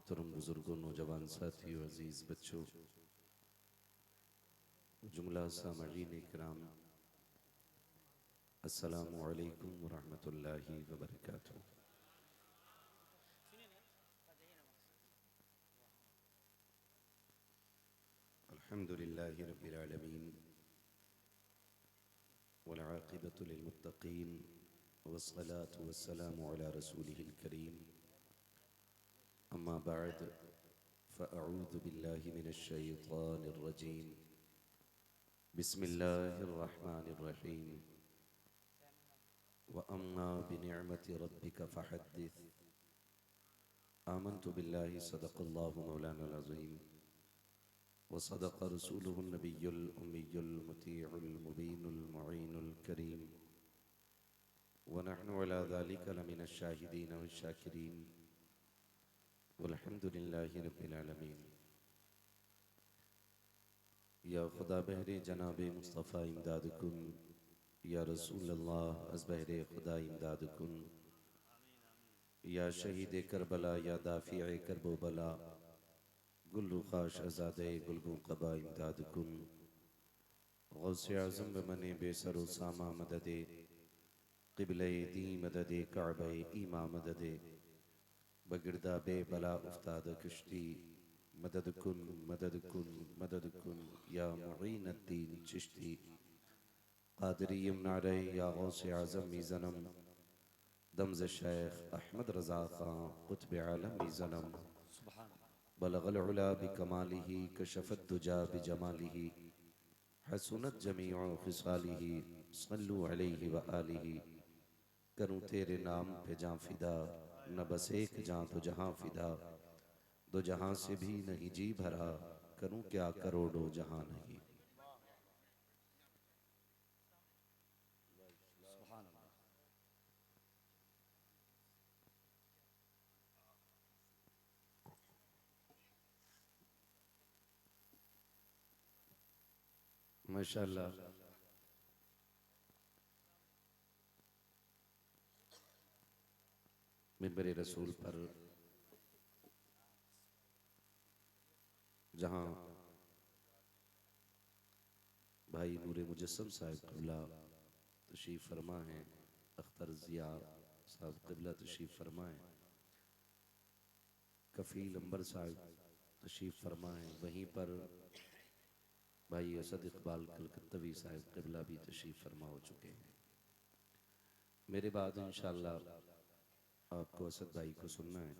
मोहतरम बुजुर्गों, नौजवान साथियों, अजीज़ बच्चों, जुमला सामईन इकराम, अस्सलामु अलैकुम वरहमतुल्लाहि वबरकातुहू। अल्हम्दुलिल्लाहि रब्बिल आलमीन वल आक़िबतु लिल मुत्तक़ीन वस्सलातु वस्सलामु अला रसूलिहिल करीम। अम्मा बअद फ़अऊज़ु बिल्लाहि मिनश शैतानिर रजीम। बिस्मिल्लाहिर रहमानिर रहीम। व अम्मा बिनिअमति रब्बिका फ़हद्दिस। आमन्तु बिल्लाहि सदक़ल्लाहु मौलानाल अज़ीम व सदक़ रसूलुहुन नबियुल उम्मियुल मुतीउल मुबीनुल मुईनुल करीम व नहनु अला ज़ालिका लमिनश शाहिदीन वश्शाकिरीन वल्हम्दुलिल्लाहि रब्बिल आलमीन। या खुदा बहरे जनाबे मुस्तफ़ा इमदाद कुन, या रसूल अल्लाह अज़ बहरे खुदा इमदाद कुन, या शहीद करबला या दाफ़िए करबो बला, गुल रुखाश आज़ादे गुलगुं क़बा इमदाद कुन। गौसे आज़म बमने बेसरो सामा मददे, क़िबले दी मददे काबे ईमा मददे, बगिरदा बे बला उफ्ताद कश्ती, मदद कुन मदद कुन मदद कुन या मुईन अद्दीन चिश्ती। क़ादरी नारे या गौसे आज़म मीज़नम, दमज़ शेख अहमद रज़ा ख़ां क़ुत्ब आलम मीज़नम। बलगल उला बिकमालिही कशफ़त दुजा बिजमालिही, हसुनत जमीउ ख़िसालिही, सल्लु अलैहि व आलिही। करूँ तेरे नाम पे जाँ फ़िदा, न बस एक जाँ तो जहाँ फ़िदा। दो जहाँ से भी नहीं जी भरा, करूँ क्या करोड़ों जहाँ नहीं। माशाअल्लाह, मिंबर रसूल पर जहाँ भाई नूरे मुजस्सम साहिब क़िबला तशरीफ़ फरमा हैं, अख्तर ज़िया साहब क़िबला तशरीफ़ फरमा हैं, कफ़ील अंबर साहब तशरीफ़ फरमा हैं, वहीं पर भाई असद इकबाल कलकत्तवी साहब क़िबला भी तशरीफ़ फरमा हो चुके हैं। मेरे बाद इंशाअल्लाह आपको असद भाई को सुनना है।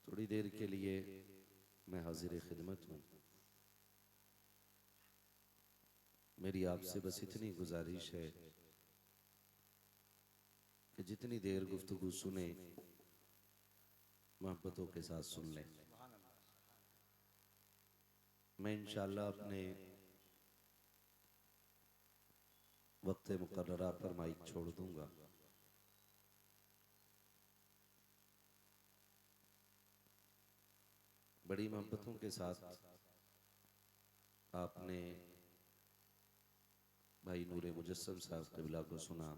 थोड़ी देर के लिए मैं हाजिर खिदमत हूँ। मेरी आपसे बस इतनी गुजारिश है कि जितनी देर गुफ्तगू सुने मोहब्बतों के साथ सुन लें। मैं इंशाअल्लाह अपने वक्त मुकर्ररा पर माइक छोड़ दूंगा। बड़ी मोहब्बतों के साथ आपने भाई नूरे मुजस्सम साहब क़िबला को सुना,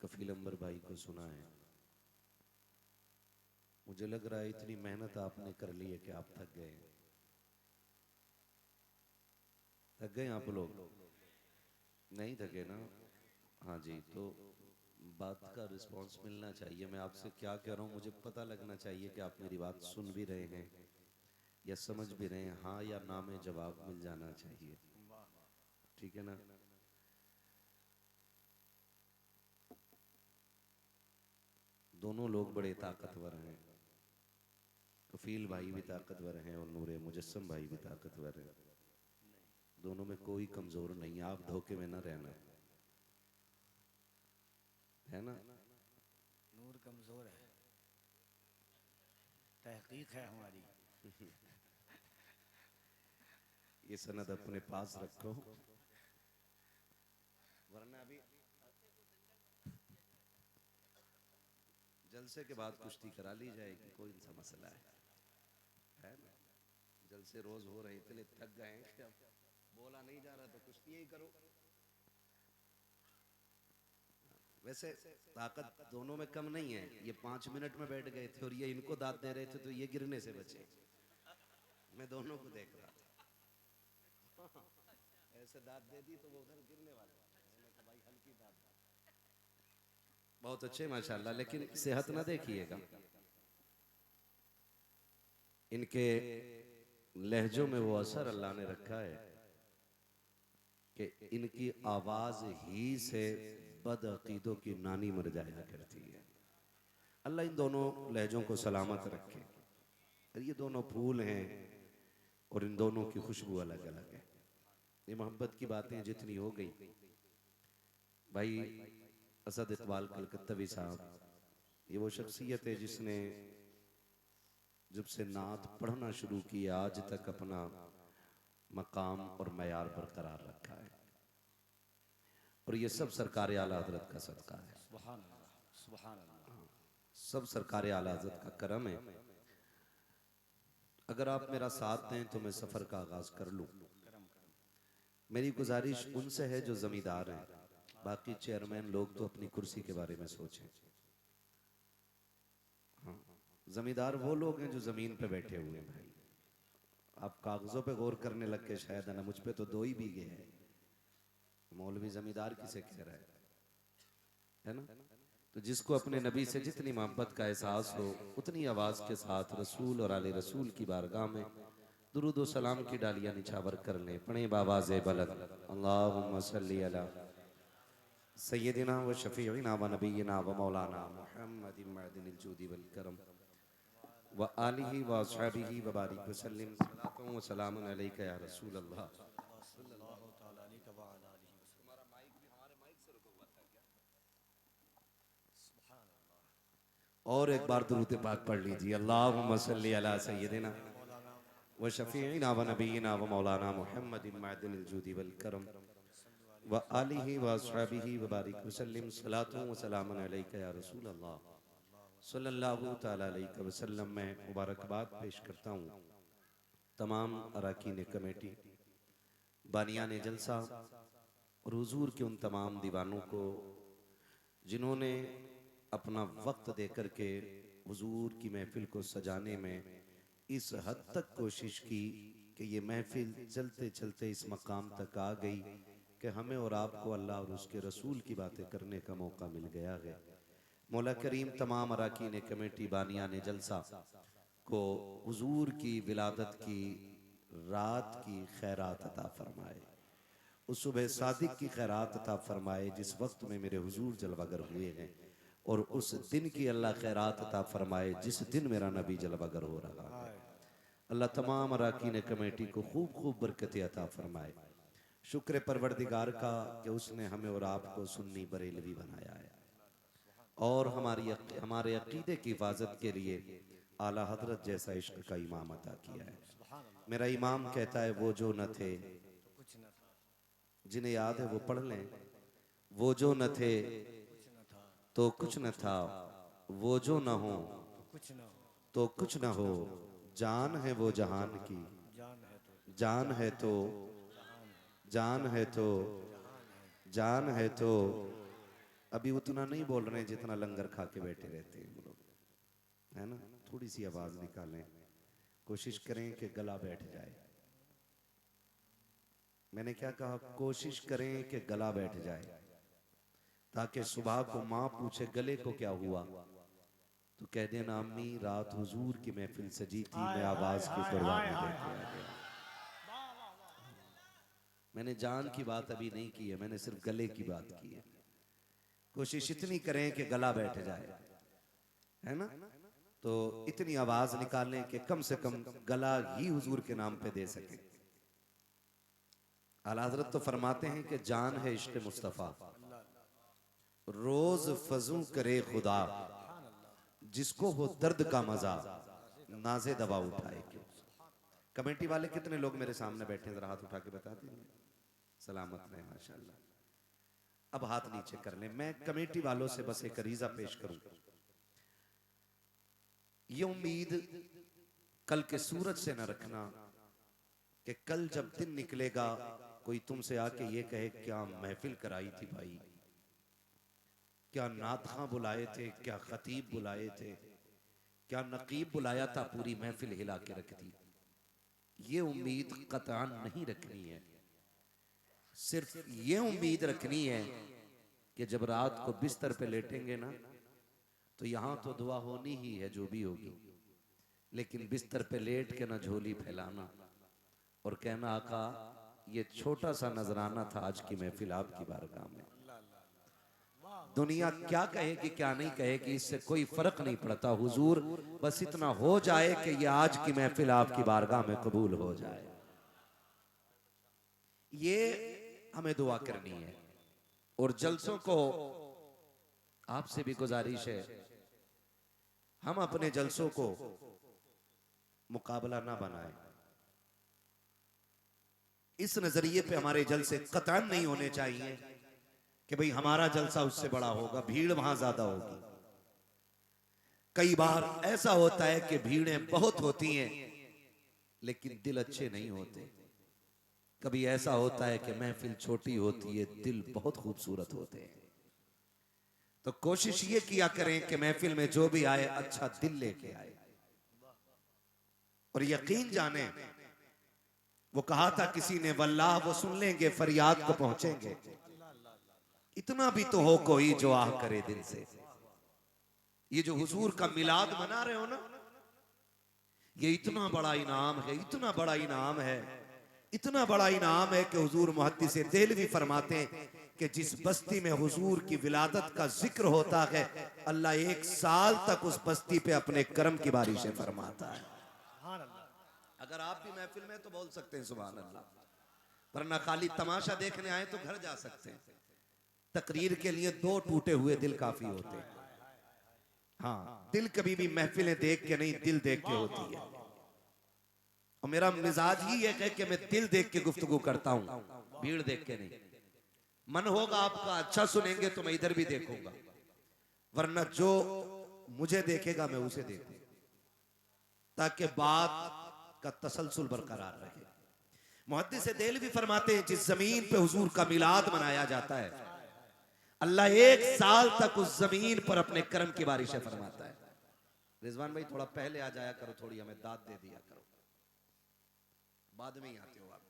कफ़ील अंबर भाई को सुना है। मुझे लग रहा है इतनी मेहनत आपने कर ली है कि आप थक गए। थक गए आप लोग? नहीं थके ना? हाँ जी, तो बात का रिस्पांस मिलना चाहिए। मैं आपसे क्या कह रहा हूँ मुझे पता लगना चाहिए कि आप मेरी बात सुन भी रहे हैं या समझ भी रहे हैं। हाँ या ना में जवाब मिल जाना चाहिए, ठीक है ना? दोनों लोग बड़े ताकतवर हैं, कफील भाई भी ताकतवर हैं और नूरे मुजस्सम भाई भी ताकतवर हैं। दोनों में कोई कमजोर नहीं, आप धोखे में न रहना, है ना? नूर कमजोर है, तहकीक है हमारी। ये सनद अपने पास रखो, वरना अभी जलसे के बाद कुश्ती करा ली जाएगी, कोई सा मसला है ना? जलसे रोज हो रहे, इतने थक गए हैं कि अब बोला नहीं जा रहा तो कुश्ती ही करो। वैसे ताकत दोनों में कम नहीं है, ये 5 मिनट में बैठ गए थे और ये इनको दाद दे रहे थे तो ये गिरने से बचे। मैं दोनों को देख रहा था। ऐसे दाद दे दी तो वो उधर गिरने वाले। मैंने कहा भाई हल्की दाद। बहुत अच्छे माशाल्लाह, लेकिन सेहत ना देखिएगा। इनके लहजों में वो असर अल्लाह ने रखा है कि इनकी आवाज ही से बदअकीदों की नानी मर जाया करती है। अल्लाह इन दोनों लहजों को सलामत रखे। और ये दोनों फूल हैं और इन दोनों की खुशबू अलग अलग है। ये मोहब्बत की बातें जितनी हो गई, भाई असद इकबाल कलकत्तवी साहब, ये वो शख्सियत है जिसने जब से नात पढ़ना शुरू किया आज तक अपना मकाम और मयार बरकरार रखा है। और ये सब सरकार आला हजरत का सदका है। सुभान अल्लाह, सुभान अल्लाह। सब सरकार आला हजरत का करम है। अगर आप मेरा साथ दें तो मैं सफर का आगाज कर लूं। मेरी गुजारिश उनसे है जो जमींदार हैं, बाकी चेयरमैन लोग तो अपनी कुर्सी के बारे में सोचें। हाँ, जमींदार वो लोग हैं जो जमीन पे बैठे हुए हैं। भाई आप कागजों पे गौर करने लग के शायद है ना, मुझ पे तो 2 ही बीघे हैं। मौलवी जमींदार किसे कह रहा है ना? तो जिसको अपने नबी से जितनी मोहब्बत का एहसास हो उतनी आवाज के साथ रसूल और आले रसूल की बारगाह में दुरूद व सलाम की डालियां निछावर कर लें। पढ़े बावाज़े बुलंद अल्लाहुम्मा सल्ली अला सय्यदिना व शफीइना व नबीना व मौलाना मुहम्मदिन मअदिनिल जूदी वल करम व आलिहि व अस्हाबिहि व बारिक व सल्लिम सलातु व सलामुन अलैका या रसूल अल्लाह। सल्लल्लाहु तआला अलैहि व आला आलिहि वसल्लम। तुम्हारा माइक भी हमारे माइक से रुका हुआ था क्या? सुभान अल्लाह। और एक बार दुरूद पाक पढ़ लीजिए। अल्लाहुम्मा सल्ली अला सय्यदिना व शफीइना व नबीना व मौलाना मुहम्मदिन मअदिनिल जूदी वल करम व आलिहि व अस्हाबिहि व बारिक व सल्लिम सलातु व सलामुन अलैका या रसूल अल्लाह सल्लल्लाहु तआला अलैहि वसल्लम। मैं मुबारकबाद पेश करता हूँ तमाम अरकान कमेटी, बानियान जलसा और हुजूर के उन तमाम दीवानों को जिन्होंने अपना वक्त देकर के हुजूर की महफिल को सजाने में इस हद तक कोशिश की कि ये महफिल चलते चलते इस मकाम तक आ गई कि हमें और आपको अल्लाह और उसके रसूल की बातें करने का मौका मिल गया है। मौला करीम तमाम अरकान कमेटी, बानियान जलसा को हुजूर की विलादत की रात की खैरात अता फरमाए, उस सुबह सादिक की खैरात अता फरमाए जिस वक्त में मेरे हुजूर जलवागर हुए हैं, और उस दिन की अल्लाह खैरात अता फरमाए जिस दिन मेरा नबी जलवागर हो रहा है। अल्लाह तमाम अरकान कमेटी को खूब खूब बरकत अता फरमाए। शुक्र परवरदिगार का कि उसने हमें और आपको सुन्नी बरेलवी बनाया है और हमारे अकीदे की हिफाजत के लिए आला हजरत जैसा इश्क का इमाम अता किया है। मेरा इमाम कहता है वो जो न थे, तो कुछ न था, जिन्हें याद है वो पढ़ लें। वो जो न थे कुछ न था, तो कुछ न था, वो जो न हो तो कुछ न हो, तो कुछ न हो, जान है वो जहान की, जान है तो जान है तो, जहान है, जान है तो, जहान है। जान है तो। अभी उतना नहीं बोल रहे हैं जितना लंगर खा के बैठे रहते हैं हम लोग, है ना? थोड़ी सी आवाज निकालें, कोशिश करें कि गला बैठ जाए। मैंने क्या कहा? कोशिश करें कि गला बैठ जाए, ताकि सुबह को माँ पूछे गले को क्या हुआ तो कह देना अम्मी रात हुजूर की महफिल सजी थी, मैं आवाज की कुर्बानी दे के आ गया। मैंने जान की बात अभी नहीं की है, मैंने सिर्फ गले की बात की है। कोशिश इतनी करें कि गला बैठ जाए, है ना? तो इतनी आवाज निकालें कि कम से कम गला ही हुजूर के नाम पे दे सके। आला हजरत तो फरमाते हैं कि जान है इश्क मुस्तफा, रोज फजू करे खुदा, जिसको हो दर्द का मजा नाजे दवा उठाए क्यों। कमेटी वाले कितने लोग मेरे सामने बैठे हैं, जरा हाथ उठा के बता देंगे। सलामत रहे माशाल्लाह। अब हाथ नीचे कर लें। मैं कमेटी वालों से बस एक अरीजा पेश करूं, ये उम्मीद कल के सूरज से न रखना कि कल जब दिन निकलेगा कोई तुमसे आके ये कहे क्या महफिल कराई थी भाई। क्या नातखां बुलाए थे, क्या खतीब बुलाए थे, क्या नकीब बुलाया था, पूरी महफिल हिला के रख दी। ये उम्मीद कतआन नहीं रखनी है। सिर्फ ये उम्मीद रखनी है कि जब रात को बिस्तर पे लेटेंगे ना, तो यहां तो दुआ होनी ही है जो भी होगी, लेकिन बिस्तर पे लेट के ना झोली फैलाना और कहना आका ये छोटा सा नजराना था आज की महफिल आपकी बारगाह में। दुनिया क्या कहेगी क्या नहीं कहेगी, इससे कोई फर्क नहीं पड़ता हुजूर, बस इतना हो जाए कि ये आज की महफिल आपकी बारगाह में कबूल हो जाए। ये हमें दुआ करनी है। और जलसों को आपसे भी गुजारिश है, हम अपने जलसों को मुकाबला ना बनाएं। इस नजरिए पे हमारे जलसे कतई नहीं होने चाहिए कि भाई हमारा जलसा उससे बड़ा होगा, भीड़ वहां ज्यादा होगी। कई बार ऐसा होता है कि भीड़ें बहुत होती हैं लेकिन दिल अच्छे नहीं होते। कभी ऐसा होता है कि महफिल छोटी होती है, दिल बहुत खूबसूरत होते हैं। तो कोशिश ये किया करें कि महफिल में जो भी आए अच्छा दिल लेके आए। और यकीन जाने, वो कहा था किसी ने, वल्लाह वो सुन लेंगे फरियाद को पहुंचेंगे, इतना भी तो हो कोई जो आह करे दिल से। ये जो हुजूर का मिलाद मना रहे हो ना, ये इतना बड़ा इनाम है, इतना बड़ा इनाम है, इतना बड़ा इनाम है कि हुजूर मुहद्दिस देहलवी फरमाते हैं कि जिस बस्ती में हुजूर की विलादत का जिक्र होता है, अल्लाह 1 साल तक उस बस्ती पे अपने करम की बारिशें फरमाता है। अगर आप भी महफिल में तो बोल सकते हैं सुभान अल्लाह, वरना खाली तमाशा देखने आए तो घर जा सकते हैं। तकरीर के लिए 2 टूटे हुए दिल काफी होते हैं। हाँ, दिल कभी भी महफिलें देख के नहीं, दिल देख के होती है। और मेरा मिजाज ही है कि मैं दिल देख के गुफ्तगू करता हूं, भीड़ देख के नहीं। मन होगा आपका अच्छा सुनेंगे तो मैं इधर भी देखूंगा, वरना जो मुझे देखेगा मैं उसे देखूंगा, ताकि बात का तसलसल बरकरार रहे। मुहद्दिस देहलवी फरमाते हैं जिस जमीन पे हुजूर का मिलाद मनाया जाता है, अल्लाह 1 साल तक उस जमीन पर अपने करम की बारिशें फरमाता है। रिजवान भाई थोड़ा पहले आ जाया करो, थोड़ी हमें दाद दे दिया करो, बाद में ही आते हो आप।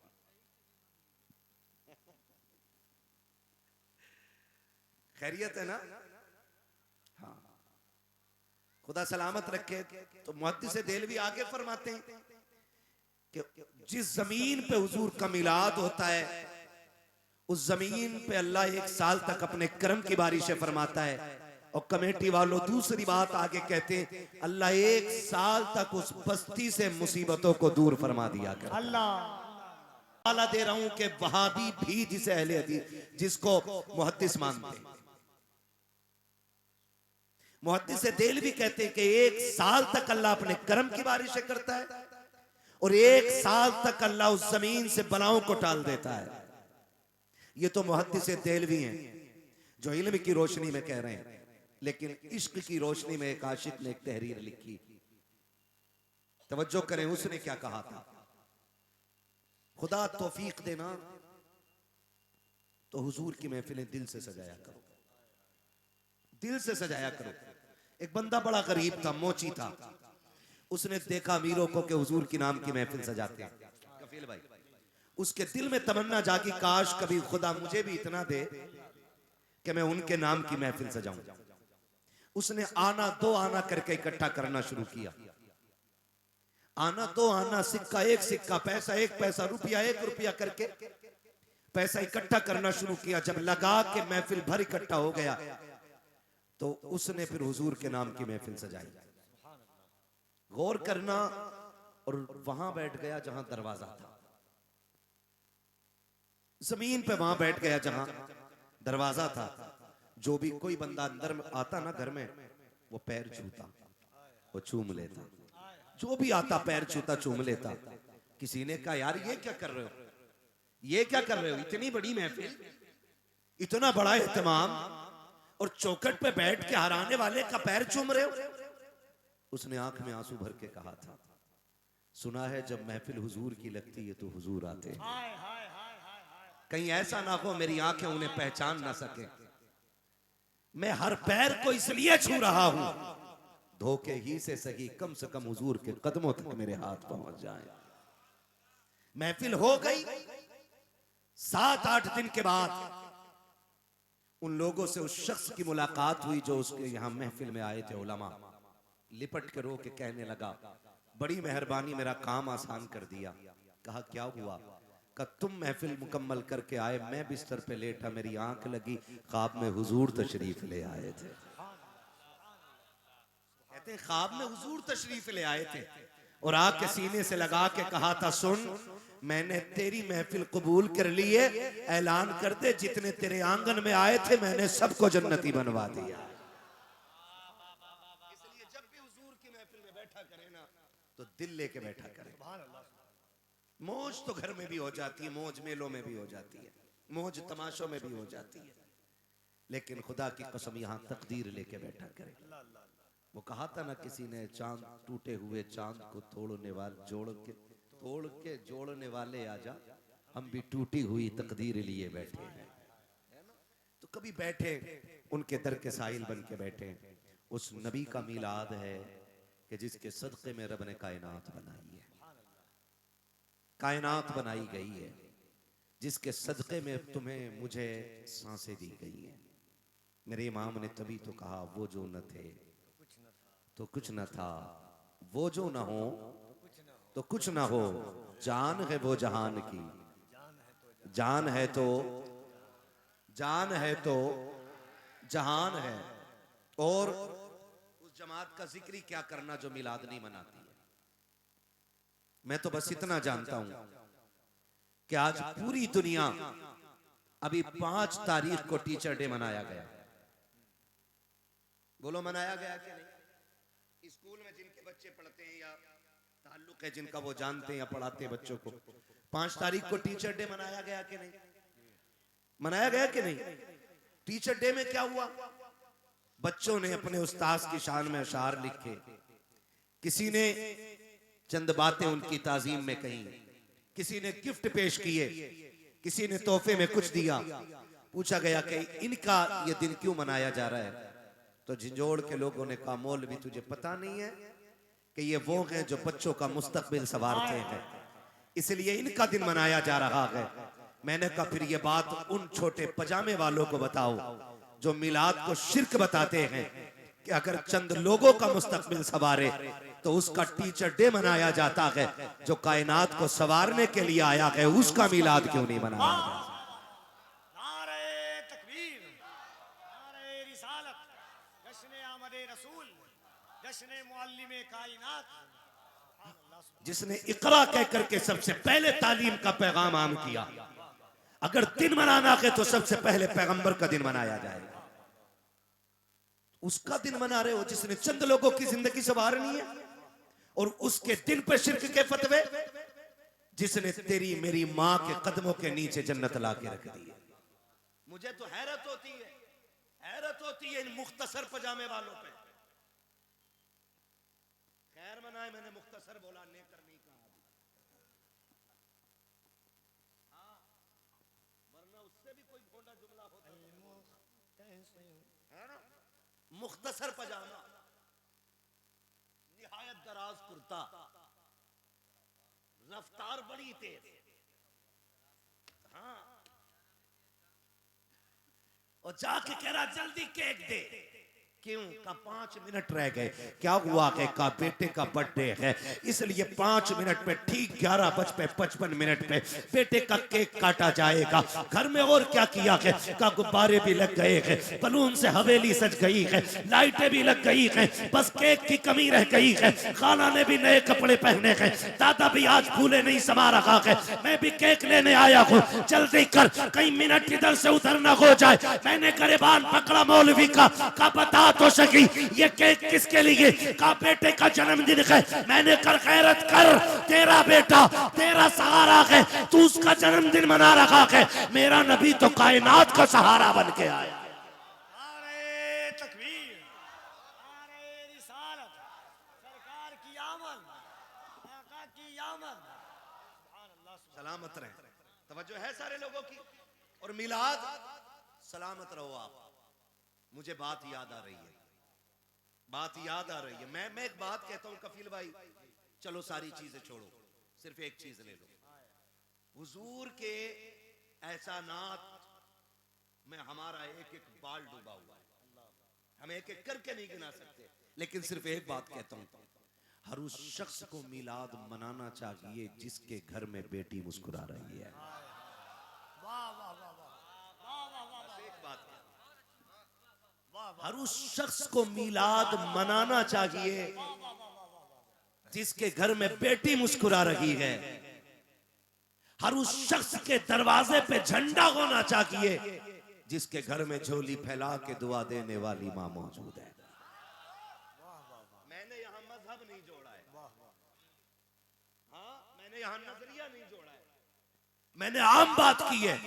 खैरियत है ना? हाँ, खुदा सलामत रखे। तो मुहद्दिस देहलवी आगे फरमाते हैं कि जिस जमीन पे हुजूर का मिलाद होता है, उस जमीन पे अल्लाह 1 साल तक अपने करम की बारिशें फरमाता है। और कमेटी वालों दूसरी बात आगे कहते हैं, अल्लाह 1 साल तक उस बस्ती से मुसीबतों को दूर फरमा दिया करता है। अल्लाह दे रहा हूं कि वहाबी भी जिसे अहले हदीस, जिसको मुहद्दिस मानते हैं, मुहद्दिस देहलवी कहते हैं कि 1 साल तक अल्लाह अपने करम की बारिशें करता है और 1 साल तक अल्लाह उस जमीन से बलाओं को टाल देता है। ये तो मुहद्दिस देहलवी हैं जो इल्म की रोशनी में कह रहे हैं, लेकिन इश्क की रोशनी में एक आशिक ने एक तहरीर लिखी। तवज्जो करें उसने क्या कहा था। खुदा तौफीक देना तो हुजूर की महफिलें दिल से सजाया करो, दिल से सजाया करो। एक बंदा बड़ा गरीब था, मोची था, उसने देखा अमीरों को कि हुजूर की नाम की महफिल सजाते हैं। कफील भाई, उसके दिल में तमन्ना जागी, काश कभी खुदा मुझे भी इतना दे कि मैं उनके नाम की महफिल सजाऊं। उसने आना 2 आना करके इकट्ठा करना शुरू किया। आना 2 आना, सिक्का 1 सिक्का, पैसा 1 पैसा, रुपया 1 रुपया करके पैसा इकट्ठा करना शुरू किया। जब लगा के महफिल भर इकट्ठा हो गया तो उसने फिर हुजूर के नाम की महफिल सजाई। गौर करना, और वहां बैठ गया जहां दरवाजा था, जमीन पे वहां बैठ गया जहां दरवाजा था। जो भी कोई बंदा अंदर में आता ना घर में, वो पैर छूता, वो चूम लेता। जो भी आता पैर छूता, चूम लेता। किसी ने कहा यार ये क्या कर रहे हो, ये क्या कर रहे हो, इतनी बड़ी महफिल, इतना बड़ा एहतमाम, और चौखट पे बैठ के हराने वाले का पैर चूम रहे हो। उसने आंख में आंसू भर के कहा था, सुना है जब महफिल हुजूर की लगती है तो हुजूर आते हैं। कहीं ऐसा ना हो मेरी आंखें उन्हें पहचान ना सके। मैं हर पैर को इसलिए छू रहा हूं धोखे ही से कम हुजूर के कदमों तक मेरे हाथ पहुंच जाए। महफिल हो गई। 7-8 दिन के बाद उन लोगों से उस शख्स की मुलाकात हुई जो उसके यहां महफिल में आए थे। उलमा लिपट के रो के कहने लगा, बड़ी मेहरबानी, मेरा काम आसान कर दिया। कहा क्या हुआ? कहा तुम महफिल मुकम्मल करके आए, मैं बिस्तर पे लेटा, मेरी आंख लगी, ख्वाब में हुजूर तशरीफ ले आए थे। कहते हैं ख्वाब में हुजूर तशरीफ ले आए थे और आके सीने से लगा के कहा था, सुन मैंने तेरी महफिल कबूल कर लिए, ऐलान कर दे जितने तेरे आंगन में आए थे मैंने सबको जन्नती बनवा दिया। इसलिए जब भी हुजूर की महफिल में बैठा करे ना तो दिल लेके बैठा करे। मौज तो घर में भी हो जाती है, मौज मेलों में भी हो जाती है, मौज तमाशों में भी हो जाती है, लेकिन खुदा की कसम यहां तकदीर लेके बैठा करे। वो कहा था ना किसी ने, चांद टूटे हुए चांद को तोड़ने वाले तोड़ के जोड़ने वाले आजा, हम भी टूटी हुई तकदीर लिए बैठे हैं। तो कभी बैठे उनके दर के साहिल बन के बैठे। उस नबी का मीलाद है कि जिसके सदक़े में रब ने कायनात बनाई है, कायनात बनाई गई है, जिसके सदक़े में तुम्हें मुझे सांसें दी गई हैं। मेरे इमाम ने तभी तो कहा, वो जो न थे तो कुछ न था, वो जो न हो तो कुछ ना हो, जान है वो जहान की, जान है तो जहान है। और उस जमात का जिक्र ही क्या करना जो मिलाद नहीं मनाती है। मैं तो बस इतना जानता हूं कि आज पूरी दुनिया, अभी 5 तारीख को टीचर डे मनाया गया। बोलो मनाया गया कि नहीं? स्कूल में जिनके बच्चे पढ़ते हैं या ताल्लुक है जिनका, वो जानते हैं या पढ़ाते हैं बच्चों को, 5 तारीख को टीचर डे मनाया गया कि नहीं? मनाया गया कि नहीं? टीचर डे में क्या हुआ? बच्चों ने अपने उस्ताद की शान में अशार लिखे, किसी ने चंद बातें उनकी ताजीम में कही, किसी ने गिफ्ट पेश किए, किसी ने तोहफे में कुछ दिया। पूछा गया कि इनका ये दिन क्यों मनाया जा रहा है? तो झिंझोड़ के लोगों ने कहा, मौलवी तुझे पता नहीं है कि ये वो हैं जो बच्चों का मुस्तकबिल संवारते हैं, इसलिए इनका दिन मनाया जा रहा है। मैंने कहा फिर ये बात उन छोटे पजामे वालों को बताओ जो मिलाद को शिर्क बताते हैं कि अगर चंद लोगों का मुस्तकबिल संवारे तो उसका टीचर डे मनाया जाता है, जो कायनात को संवारने के लिए आया है उसका मिलाद क्यों नहीं मनाया जाता? जिसने इकरा कह करके सबसे पहले तालीम का पैगाम आम किया, अगर दिन मनाना है तो सबसे पहले पैगंबर का दिन मनाया जाएगा। उसका दिन मना रहे हो जिसने चंद लोगों की जिंदगी संवारनी है, और उसके दिन पे शिर्क के फतवे, जिसने तेरी मेरी मां के कदमों के नीचे जन्नत ला के रख दी है। मुझे तो हैरत होती है इन मुख्तसर पजामे वालों पे। खैर मनाए, मैंने मुख्तसर बोला, नेकर नहीं कहा। हाँ, वरना उससे भी कोई भोंडा जुमला होता है ना। मुख्तसर पजामा, निहायत दराज कुर्ता, रफ्तार बड़ी तेज। हाँ, और जाके कह रहा जल्दी केक दे। क्यों? का 5 मिनट रह गए। क्या हुआ है? का बेटे का बर्थडे है, इसलिए 5 मिनट पे ठीक 11:55 पे बेटे का केक काटा जाएगा। घर में और क्या किया है? का गुब्बारे भी लग गए हैं, बलून से हवेली सज गई है, लाइटें भी लग गई हैं, बस केक की कमी रह गई है। खाला ने भी नए कपड़े पहने हैं, दादा भी आज फूले नहीं समा रखा है, मैं भी केक लेने आया हूँ, जल्दी कर, कई मिनट इधर से उधर न हो जाए। मैंने गरेबान पकड़ा मौलवी का बता तो सकी ये केक किसके लिए? का बेटे का जन्मदिन है। मैंने कर खैरत कर, तेरा बेटा तेरा सहारा है, तू उसका जन्मदिन मना रखा है। मेरा नबी तो कायनात का सहारा बन के आया। सलामत रहे, तवज्जो है सारे लोगों की। और मिलाद, सलामत रहो आप। मुझे बात याद आ रही है, बात याद आ रही है। मैं एक बात कहता हूं कफील भाई, चलो सारी चीजें छोड़ो, सिर्फ एक चीज ले लो। हुजूर के एहसानात में हमारा एक एक बाल डूबा हुआ है, हम एक एक करके नहीं गिना सकते। लेकिन सिर्फ एक बात कहता हूं, हर उस शख्स को मिलाद मनाना चाहिए जिसके घर में बेटी मुस्कुरा रही है। हर उस शख्स को मिलाद मनाना चाहिए जिसके घर में बेटी मुस्कुरा रही है। हर उस शख्स के दरवाजे पे झंडा होना चाहिए जिसके घर में झोली फैला के दुआ देने वाली मां मौजूद है। मैंने यहां मजहब नहीं जोड़ा है, हाँ मैंने यहां नजरिया नहीं जोड़ा है, मैंने आम बात की है।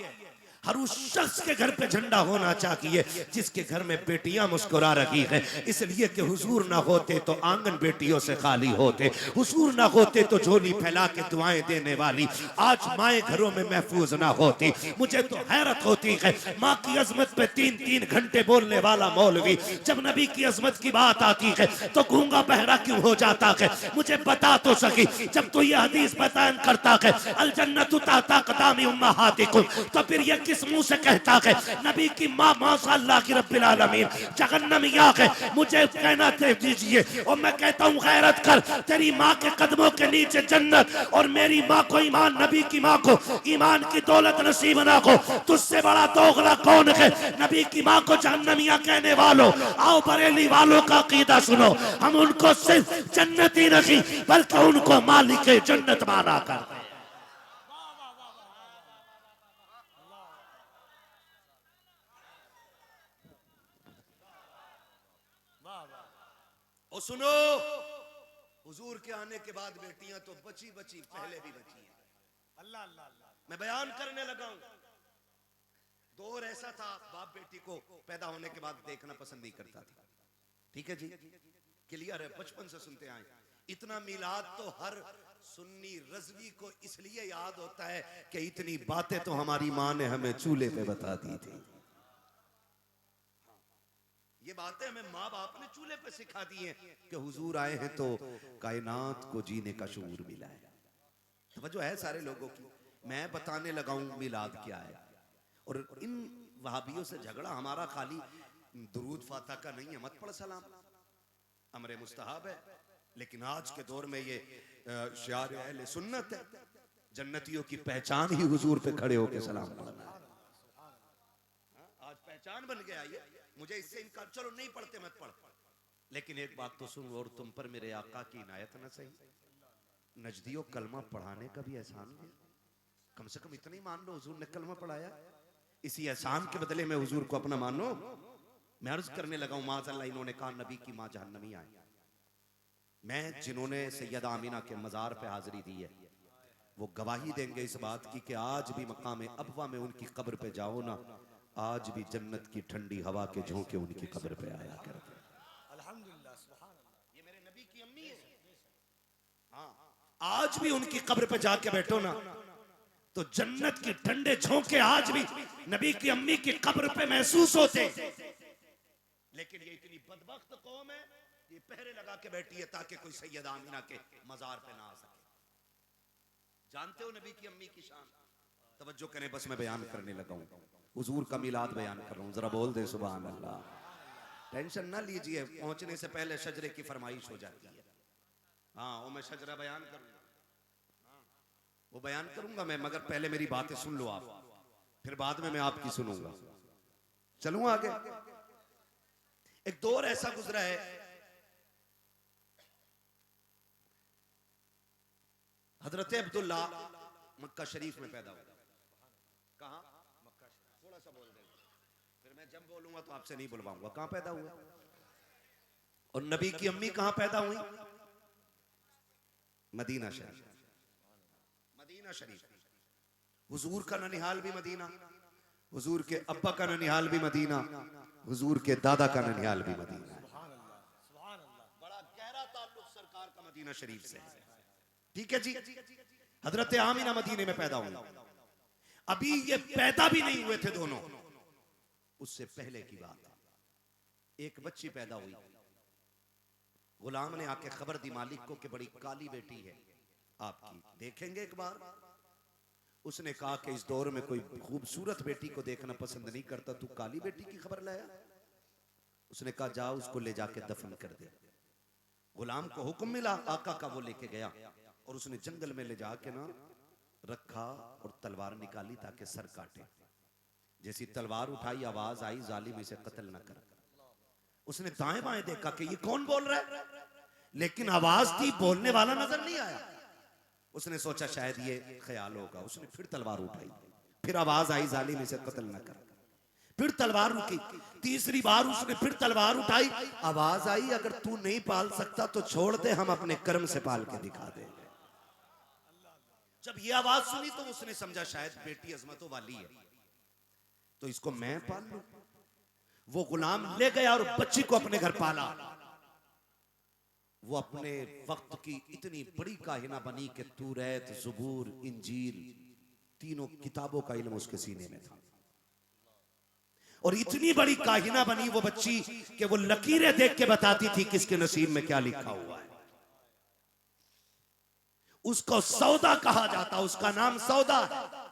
हर उस शख्स के घर पे झंडा होना चाहिए जिसके घर में बेटियां मुस्कुरा रही हैं, इसलिए कि हुजूर ना होते तो आंगन बेटियों से खाली होते, हुजूर ना होते तो झोली फैला के दुआएं देने वाली आज माएं घरों में महफूज ना होती। मुझे तो हैरत होती है, माँ की अजमत पे 3-3 घंटे बोलने वाला मौलवी जब नबी की अजमत की बात आती है तो गूंगा बहरा क्यों हो जाता है? मुझे बता तो सकी, जब तो ये हदीस बयान करता है अल जन्नतु तहता क़दामी उम्महातिकुम, तो फिर ये किस मुंह से कहता है नबी की मां माशाअल्लाह की रब्बिल आलमीन जहन्नमिया है? मुझे कहना दे दीजिए और मैं कहता हूं गैरत कर, तेरी मां के कदमों के नीचे जन्नत और मेरी मां को ईमान, नबी की मां को ईमान की दौलत नसीब ना हो, तुझसे बड़ा दोगला कौन है? नबी की मां को जहन्नमिया कहने वालों, आओ बरेली वालों का अकीदा सुनो, हम उनको सिर्फ जन्नती नहीं बल्कि उनको मालिक जन्नत माना करते हैं। और सुनो, हुजूर के आने के बाद बेटियां तो बची बची पहले भी बची हैं। अल्लाह अल्लाह अल्लाह, मैं बयान करने लगा हूं। दौर ऐसा था, बाप बेटी को पैदा होने के बाद देखना पसंद नहीं करता था। ठीक है जी, क्लियर है, बचपन से सुनते आए। इतना मिलाद तो हर सुन्नी रज़वी को इसलिए याद होता है कि इतनी बातें तो हमारी माँ ने हमें चूल्हे पे बता दी थी। ये बातें हमें माँ बाप ने चूल्हे पे सिखा दी हैं कि हुजूर आए हैं तो कायनात को जीने का शऊर मिला है। तवज्जो है सारे लोगों की। मैं बताने लगा हूं मिलाद क्या है, और इन वहाबियों से झगड़ा हमारा खाली दुरूद फातिहा का नहीं है, मत पढ़ सलाम, अमरे मुस्तहब है। लेकिन आज के दौर में ये शियार अहले सुन्नत है, जन्नतियों की पहचान ही हुजूर पे खड़े होके सलाम पढ़ना है। आज पहचान बन गया ये, मुझे इससे इनकार, चलो नहीं पढ़ते मत पढ़, लेकिन एक बात तो सुन, और तुम पर मेरे आका की इनायत न सही, नजदियों कलमा पढ़ाने का भी एहसान है, कम से कम इतना ही मान लो हुजूर ने कलमा पढ़ाया, इसी एहसान के बदले में हुजूर को अपना मानो। मैं अर्ज करने लगा हूं, माज़अल्लाह इन्होंने कहा नबी की मां जहन्नमी आई। मैं जिन्होंने सैयदा आमिना के मजार पे हाजिरी दी है वो गवाही देंगे इस बात की कि आज भी मकाम अबवा में उनकी कब्र पे जाओ ना, आज भी जन्नत की ठंडी हवा के झोंके उनकी कब्र पे आया करते। अल्हम्दुलिल्लाह, सुभान अल्लाह, ये मेरे नबी की अम्मी है। हाँ, आज भी उनकी कब्र पे जाके बैठो ना तो जन्नत के ठंडे झोंके आज भी नबी की अम्मी की कब्र पे महसूस होते। लेकिन ये इतनी बदबख्त कौम है, ये पहरे लगा के बैठी है ताकि कोई सैयदा आमिना के मजार पे ना आ सके। जानते हो नबी की अम्मी की शान? तवज्जो करें, बस मैं बयान करने लगा हूं, हुजूर का मिलाद बयान कर रहा हूं, जरा बोल दे सुभान अल्लाह। टेंशन ना लीजिए, पहुंचने से पहले शजरे की फरमाइश हो जाती है। हाँ, वो मैं शजरा बयान करूंगा, वो बयान करूंगा मैं, मगर पहले मेरी बातें सुन लो आप, फिर बाद में मैं आपकी सुनूंगा। चलूं आगे। एक दौर ऐसा गुजरा है, हजरत अब्दुल्ला मक्का शरीफ में पैदा हुआ। कहां? मक्का शरीफ। थोड़ा सा बोल देंगे, फिर मैं जब बोलूंगा तो आपसे नहीं बुलवाऊंगा। कहां पैदा हुआ? और नबी की अम्मी कहां पैदा हुई? मदीना शरीफ। मदीना शरीफ। हुजूर का ननिहाल भी मदीना, हुजूर के अब्बा का ननिहाल भी मदीना, हुजूर के दादा का ननिहाल भी मदीना। बड़ा गहरा ताल्लुक सरकार का मदीना शरीफ से है। ठीक है जी। हजरत आमिना मदीने में पैदा हुई। अभी ये पैदा भी नहीं हुए थे दोनों, उससे पहले की बात है। एक बच्ची पैदा हुई। गुलाम ने आके खबर दी मालिक को कि बड़ी काली बेटी है आपकी, देखेंगे एक बार। उसने कहा कि इस दौर में कोई खूबसूरत बेटी को देखना पसंद नहीं करता, तू काली बेटी की खबर लाया। उसने कहा जाओ उसको ले जाके दफन कर दे। गुलाम को हुक्म मिला आका का, वो लेके गया और उसने जंगल में ले जाके ना रखा और तलवार निकाली ताकि सर काटे। जैसी तलवार उठाई आवाज आई जालिम इसे कत्ल न कर। उसने दाएं बाएं देखा कि ये कौन बोल रहा है, लेकिन आवाज थी, बोलने वाला नजर नहीं आया। उसने सोचा शायद ये ख्याल होगा। उसने फिर तलवार उठाई, फिर आवाज आई जालिम इसे कत्ल न कर। फिर तलवार उठी, तीसरी बार उसने फिर तलवार उठाई, आवाज आई अगर तू नहीं पाल सकता तो छोड़ दे, हम अपने कर्म से पाल के दिखा दे। जब ये आवाज सुनी तो उसने समझा शायद बेटी अजमतों वाली है, तो इसको मैं पाल लूं। वो गुलाम ले गया और बच्ची को अपने घर पाला। वो अपने वक्त की इतनी बड़ी काहिना बनी कि तौरात, ज़बूर, इंजील तीनों किताबों का इल्म उसके सीने में था। और इतनी बड़ी काहिना बनी वो बच्ची कि वो लकीरें देख के बताती थी किसके नसीब में क्या लिखा हुआ है। उसको सौदा कहा जाता, उसका नाम सौदा है।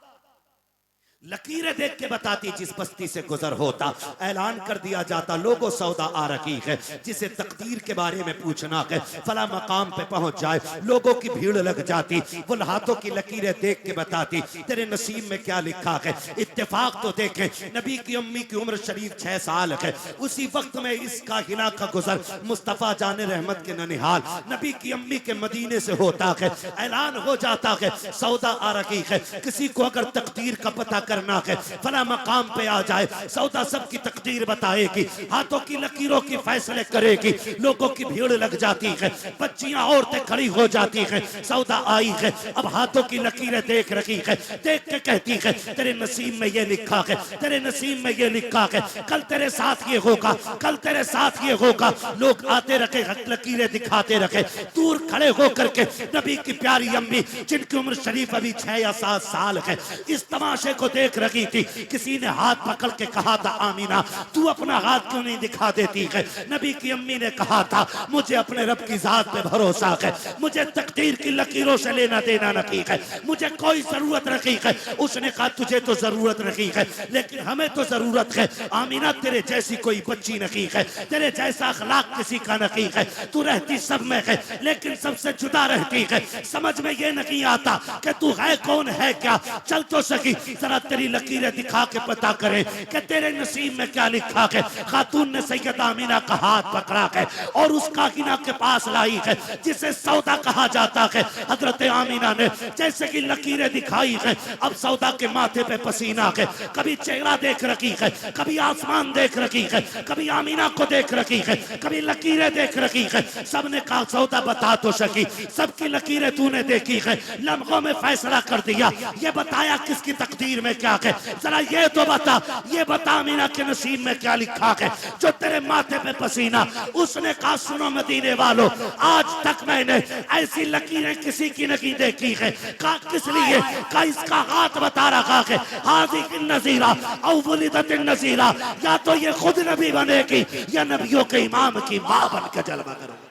लकीरें देख के बताती जिस बस्ती से गुजर होता, ऐलान कर दिया जाता लोगों सौदा आ रही है। जिसे तकदीर के बारे में पूछना है फला मकाम पे पहुंच जाए, लोगों की भीड़ लग जाती। वो हाथों की लकीरें देख के बताती तेरे नसीब में क्या लिखा है। इत्तेफाक तो देखें, नबी की अम्मी की उम्र शरीफ 6 साल है। उसी वक्त में इस काहिना का गुजर मुस्तफ़ा जाने रहमत के ननिहाल नबी की अम्मी के मदीने से होता है। ऐलान हो जाता है सौदा आ रही है। किसी को अगर तकदीर का पता करना है फला मकाम पे आ जाए, सौदा सबकी तकदीर बताएगी, हाथों की लकीरों की फैसले करेगी। लोगों की भीड़ लग जाती है, बच्चियां औरतें खड़ी हो जाती हैं। सौदा आई है, अब हाथों की लकीरें देख रही है, देख के कहती है तेरे नसीब में ये लिखा है, तेरे नसीब में ये लिखा है, कल तेरे साथ ये होगा, कल तेरे साथ ये होगा। लोग आते रखे, लकीरें दिखाते रखे। दूर खड़े होकर के नबी की प्यारी अम्मी जिनकी उम्र शरीफ अभी 6 या 7 साल है, इस तमाशे को देख रही थी। किसी ने हाथ पकड़ के कहा था आमीना तू अपना हाथ क्यों नहीं दिखा देती है। नबी की अम्मी ने कहा था मुझे अपने रब की जात पे भरोसा है, मुझे तकदीर की लकीरों से लेना देना नहीं है, मुझे कोई जरूरत नहीं है। उसने कहा तुझे तो जरूरत नहीं है, लेकिन हमें तो जरूरत है। आमीना तेरे जैसी कोई बच्ची नहीं है, तेरे जैसा अखलाक किसी का नहीं है। तू रहती सब में है लेकिन सबसे जुदा रहती है। समझ में ये नहीं आता कि तू है कौन है क्या। चल तो सकी जरा तेरी लकीरें दिखा के पता करे कि तेरे नसीब में क्या लिखा है। खातून ने सैयदा आमीना का हाथ पकड़ा है और उस काकिना के पास लाई है जिसे सौदा कहा जाता है। हजरत आमीना ने जैसे कि लकीरें दिखाई है, अब सौदा के माथे पे पसीना है। कभी चेहरा देख रखी है, कभी आसमान देख रखी है, कभी आमीना को देख रखी है, कभी लकीरें देख रखी है। सबने कहा सौदा बता तो सकी, सबकी लकीरें तूने देखी है, लम्हों में फैसला कर दिया। ये बताया किसकी तकदीर में क्या है, जरा ये तो बता, ये बता आमीना के नसीब में क्या लिखा है जो तेरे माथे पे पसीना। उसने कहा सुनो मदीने वालों, आज तक मैंने ऐसी लकीरें किसी की नहीं देखी है। कहा किस लिए, कहा इसका हाथ बता रहा है हाज़िह नज़ीरा औ वलिदत नज़ीरा, या तो ये खुद नबी बनेगी या नबियों के इमाम की मां बन के जलवा करेगी।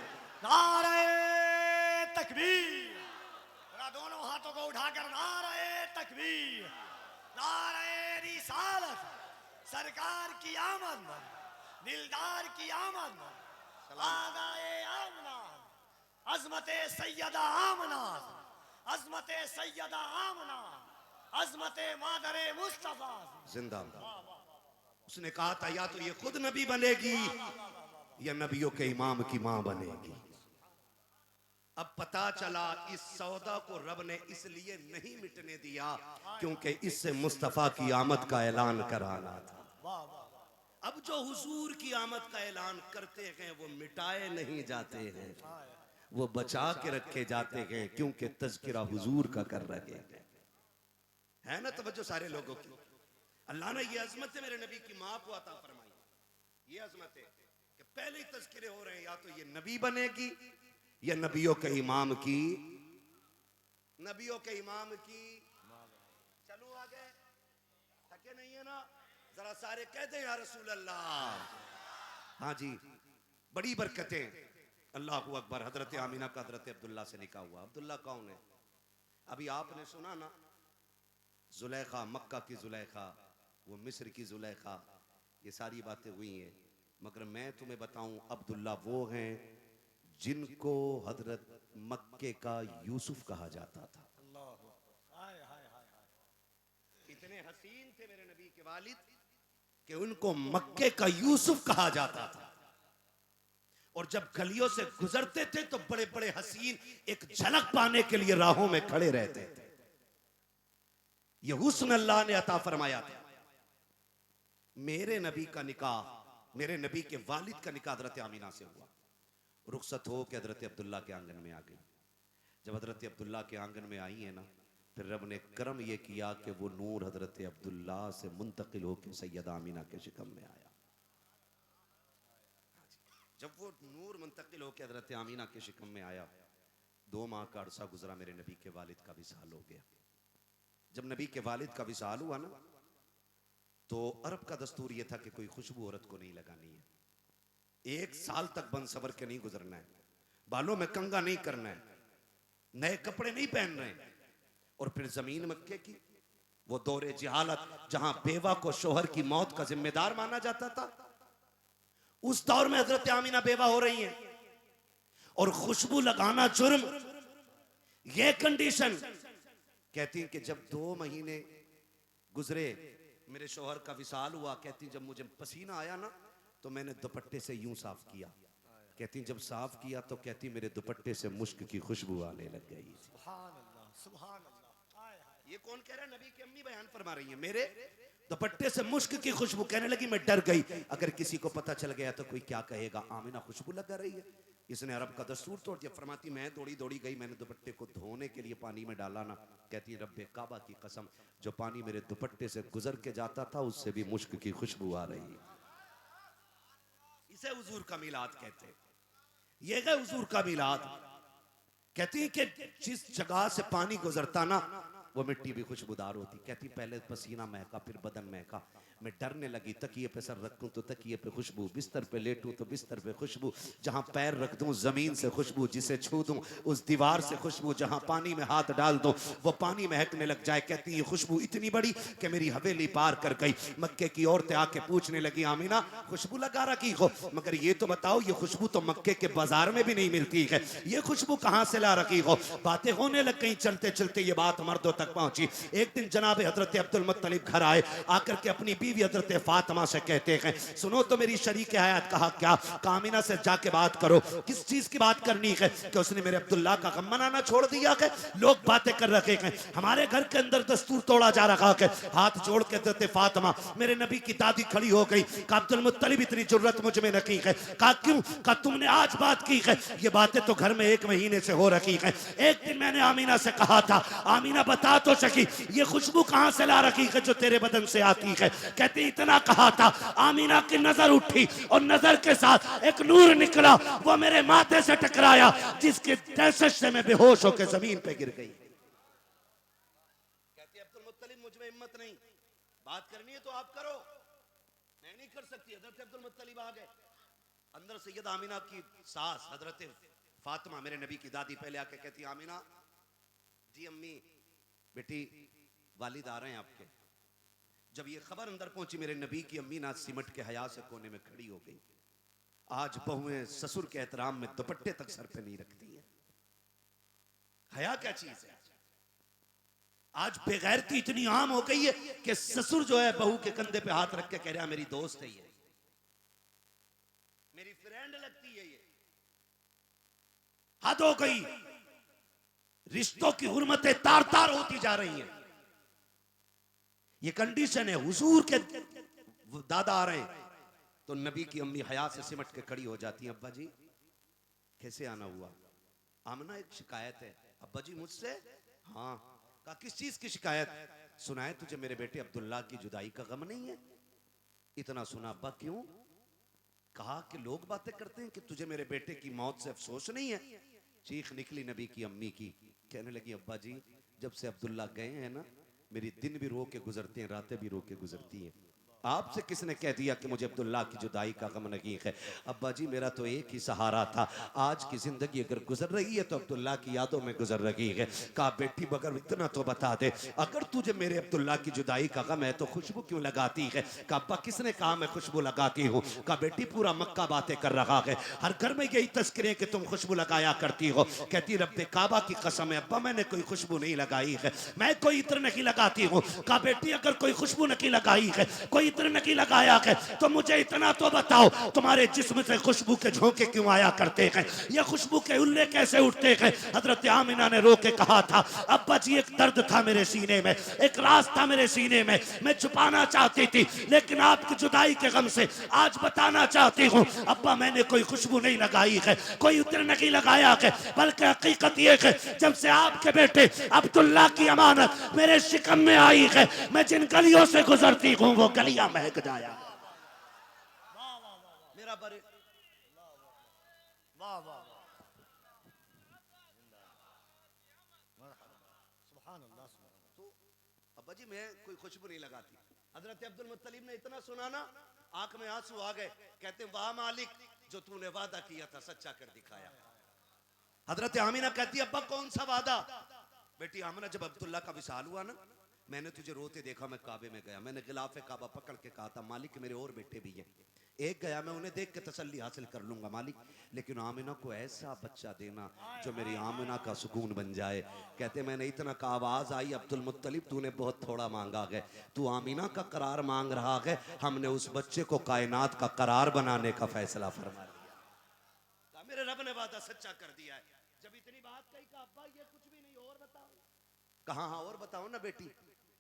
नारे तकबीर, दोनों हाथों को उठाकर नारे तकबीर, नारे रिसालत, सरकार की आमद, दिलदार की आमद, आदाए आमना, अज़मते सैयदा आमना, अज़मते सैयदा आमना, अज़मते मादरे मुस्तफा जिंदाबाद। उसने कहा था या तो ये खुद नबी बनेगी या नबियों के इमाम की मां बनेगी। अब पता चला इस सौदा को रब ने इसलिए नहीं मिटने दिया क्योंकि इससे मुस्तफा की आमद का ऐलान कराना था। अब जो हुजूर की आमद का ऐलान करते हैं वो मिटाए नहीं जाते हैं, वो बचा के रखे जाते हैं क्योंकि तज़किरा हुजूर का कर रहे हैं। है ना तवज्जो सारे लोगों की। अल्लाह ने ये अजमत मेरे नबी की मां को अता फरमाई। ये अजमत है कि पहले ही तज़किरे हो रहे हैं, या तो ये नबी बनेगी या नबियों के इमाम की, नबियों के इमाम की। चलो आगे, थके नहीं है ना, जरा सारे कहते हैं या रसूल अल्लाह। हाँ जी, बड़ी बरकतें। अल्लाह अकबर। हजरत आमीना का हजरत अब्दुल्ला से निकाह हुआ। अब्दुल्ला कौन है? अभी आपने सुना ना, जुलेखा, मक्का की जुलेखा, वो मिस्र की जुलेखा, ये सारी बातें हुई हैं। मगर मैं तुम्हें बताऊं, अब्दुल्ला वो हैं जिनको हजरत मक्के का यूसुफ कहा जाता था। अल्लाह अकबर। हाय हाय हाय हाय। इतने हसीन थे मेरे नबी के वालिद कि उनको मक्के का यूसुफ कहा जाता था। और जब गलियों से गुजरते थे तो बड़े बड़े हसीन एक झलक पाने के लिए राहों में खड़े रहते थे। यह हुस्न अल्लाह ने अता फरमाया था। मेरे नबी का निकाह, मेरे नबी के वालिद का निकाह हजरत आमीना से हुआ। रुखसत हो के हजरत अब्दुल्ला के आंगन में आ गई। जब हजरत अब्दुल्ला के आंगन में आई है ना, फिर रब ने करम यह किया कि वो नूर हजरत अब्दुल्ला से मुंतकिल होकर सैयदा आमीना के शिकम में आया। जब वो नूर मुंतकिल होकर हजरत आमीना के शिकम में आया, 2 माह का अरसा गुजरा, मेरे नबी के वालिद का विसाल हो गया। जब नबी के वालिद का विसाल हुआ ना, तो अरब का दस्तूर यह था कि कोई खुशबू औरत को नहीं लगानी है, 1 साल तक बन सबर के नहीं गुजरना है, बालों में कंगा नहीं करना है, नए कपड़े नहीं पहन रहे। और फिर जमीन मक्के की, वो दौरे जिहालत जहां बेवा को शोहर की मौत का जिम्मेदार माना जाता था, उस दौर में हजरत आमीना बेवा हो रही हैं और खुशबू लगाना जुर्म। ये कंडीशन कहती हैं कि जब 2 महीने गुजरे, मेरे शोहर का विसाल हुआ, कहती जब मुझे पसीना आया ना तो मैंने दुपट्टे से यूं साफ किया। कहती जब साफ किया तो कहती मेरे दुपट्टे से मुश्क की खुशबू आने लग गई। सुभान अल्लाह, सुभान अल्लाह। हाय हाय। ये कौन कह रहा है? नबी की अम्मी बयान फरमा रही है, मेरे दुपट्टे से मुश्क की खुशबू। कहने लगी मैं डर गई, अगर किसी को पता चल गया तो कोई क्या कहेगा, आमीना खुशबू लगा रही है। इसने अरब का दस्तूर तोड़ दिया। फरमाती मैं दौड़ी दौड़ी गई, मैंने दुपट्टे को धोने के लिए पानी में डाला ना, कहती रब्बे काबा की कसम, जो पानी मेरे दुपट्टे से गुजर के जाता था उससे भी मुश्क की खुशबू आ रही। इसे हुजूर का मिलाद कहते हैं। ये है हुजूर का मिलाद। कहती है कि जिस जगह से पानी गुजरता ना, वो मिट्टी भी खुशबूदार होती। कहती पहले पसीना महका, फिर बदन महका, मैं डरने लगी, तकिए पे सर रखूं तो तकिए पे खुशबू, बिस्तर पे लेटूं तो बिस्तर पे खुशबू, जहां पैर रख दूं जमीन से खुशबू, जिसे छू दूं उस दीवार से खुशबू, जहां पानी में हाथ डाल दूं वो पानी महकने लग जाए। कहती ये खुशबू इतनी बड़ी कि मेरी हवेली पार कर गई। मक्के की औरतें आके पूछने लगी आमीना खुशबू लगा रखी हो, मगर ये तो बताओ ये खुशबू तो मक्के के बाजार में भी नहीं मिलती है, ये खुशबू कहां से ला रखी हो। बातें होने लग गई। चलते चलते ये बात मर्दों तक पहुंची। एक दिन जनाब हजरत अब्दुल मुत्तलिब घर आए, आकर के अपनी बीवी हजरत फातिमा से कहते हैं सुनो तो मेरी शरीक हयात। कहा क्या? कामिना से जाके बात करो। किस चीज की बात करनी है? कि उसने मेरे अब्दुल्ला का गम मनाना छोड़ दिया है, लोग बातें कर रखे हैं, हमारे घर के अंदर दस्तूर तोड़ा जा रहा है। हाथ जोड़ के हजरत फातिमा मेरे नबी की दादी खड़ी हो गई। कहा अब्दुल मुत्तलिब इतनी जुर्रत मुझ में न की है। कहा क्यों? कहा तुमने आज बात की है, ये बातें तो घर में 1 महीने से हो रखी है। एक दिन मैंने आमीना से कहा था, आमीना बता तो सकी ये खुशबू कहां से ला रखी है जो तेरे बदन से आती है। कहती इतना कहा था, आमीना की नजर उठी और नजर के साथ एक नूर निकला, वो मेरे माथे से टकराया, जिसके दहशत से मैं बेहोश होकर जमीन पे गिर गई। कहती अब्दुल मुत्तलिब मुझ में हिम्मत नहीं, बात करनी है तो आप करो, मैं नहीं कर सकती। हजरत अब्दुल मुत्तलिब आ गए। अंदर सैयद आमीना की सास हजरत फातिमा मेरे नबी की दादी पहले आके कहती आमीना जी अम्मी बेटी वालिद आ रहे हैं आपके। जब ये खबर अंदर पहुंची मेरे नबी की अम्मी ना सिमट के हया से कोने में खड़ी हो गई। आज बहुएं ससुर के एहतराम में दुपट्टे तक सर पे नहीं रखती है। हया क्या चीज है? आज बेगैरती इतनी आम हो गई है कि ससुर जो है बहू के कंधे पे हाथ रख के कह रहा मेरी दोस्त है, ये मेरी फ्रेंड लगती है, ये हद हो गई। रिश्तों की हुर्मतें तार तार होती जा रही हैं। ये कंडीशन है। हुजूर के दादा आ रहे हैं तो नबी की अम्मी हया से सिमट के खड़ी हो जाती है। अब्बा जी कैसे आना हुआ? आमना एक शिकायत है। अब्बा जी मुझसे? हाँ। कहा किस चीज की शिकायत? सुना है तुझे मेरे बेटे अब्दुल्ला की जुदाई का गम नहीं है? इतना सुना। अब्बा क्यों? कहा कि लोग बातें करते हैं कि तुझे मेरे बेटे की मौत से अफसोस नहीं है। चीख निकली नबी की अम्मी की। कहने लगी अब्बा जी जब से अब्दुल्ला गए हैं ना, मेरी दिन भी रो के गुजरते हैं, रातें भी रो के गुजरती हैं। आपसे किसने कह दिया कि मुझे अब्दुल्ला की जुदाई का गम नहीं है? अब्बा जी मेरा तो एक ही सहारा था, आज की जिंदगी अगर गुजर रही है तो अब्दुल्ला की यादों में गुजर रही है। कहा बेटी मगर इतना तो बता दे, अगर तुझे मेरे अब्दुल्ला की जुदाई का गम है तो खुशबू क्यों लगाती है? कहा अब्बा किसने कहा मैं खुशबू लगाती हूँ? कहा बेटी पूरा मक्का बातें कर रहा है, हर घर में यही तस्करे कि तुम खुशबू लगाया करती हो। कहती रब्बे काबा की कसम है अब्बा मैंने कोई खुशबू नहीं लगाई है, मैं कोई इत्र नहीं लगाती हूँ। कहा बेटी अगर कोई खुशबू नहीं लगाई है, कोई इत्र नहीं लगाया है, तो मुझे इतना तो बताओ तुम्हारे जिस्म से खुशबू के झोंके क्यों आया करते हैं? ये खुशबू के उल्ले कैसे उठते हैं? हजरत आमिना ने रो के कहा था अब्बा जी एक दर्द था मेरे सीने में, एक राज था मेरे सीने में, मैं छुपाना चाहती थी लेकिन आपकी जुदाई के गम से आज बताना चाहती हूँ। अब्बा मैंने कोई खुशबू नहीं लगाई है, कोई इत्र नहीं लगाया है, बल्कि हकीकत ये है जब से आपके बेटे अब्दुल्ला की अमानत मेरे शिकम में आई है, मैं जिन गलियों से गुजरती हूँ वो गलियां महक जाया। मेरा बड़े वाह वाह सुभान अल्लाह। तो अब्बा जी मैं कोई खुशबू नहीं लगाती। हजरत अब्दुल मुत्तलिब ने इतना सुना ना आंख में आंसू आ गए, कहते वाह मालिक जो तूने वादा किया था सच्चा कर दिखाया। हजरत आमिना कहती अब्बा कौन सा वादा? बेटी आमिना जब अब्दुल्ला का विसाल हुआ ना मैंने तुझे रोते देखा, मैं काबे में गया, मैंने गिलाफे काबा पकड़ के कहा था मालिक मेरे और बेटे भी हैं, एक गया मैं उन्हें देख के तसल्ली हासिल कर लूंगा मालिक, लेकिन आमिना को ऐसा बच्चा देना जो मेरी आमिना का सुकून बन जाए। कहते मैंने इतना का आवाज आई अब्दुल मुत्तलिब तूने बहुत थोड़ा मांगा है, तू आमिना का करार मांग रहा है, हमने उस बच्चे को कायनात का करार बनाने का फैसला फरमा लिया। मेरे रब ने वादा सच्चा कर दिया है। जब इतनी बात कही का अब्बा ये कुछ भी नहीं और बताओ। कहा हाँ और बताओ ना बेटी।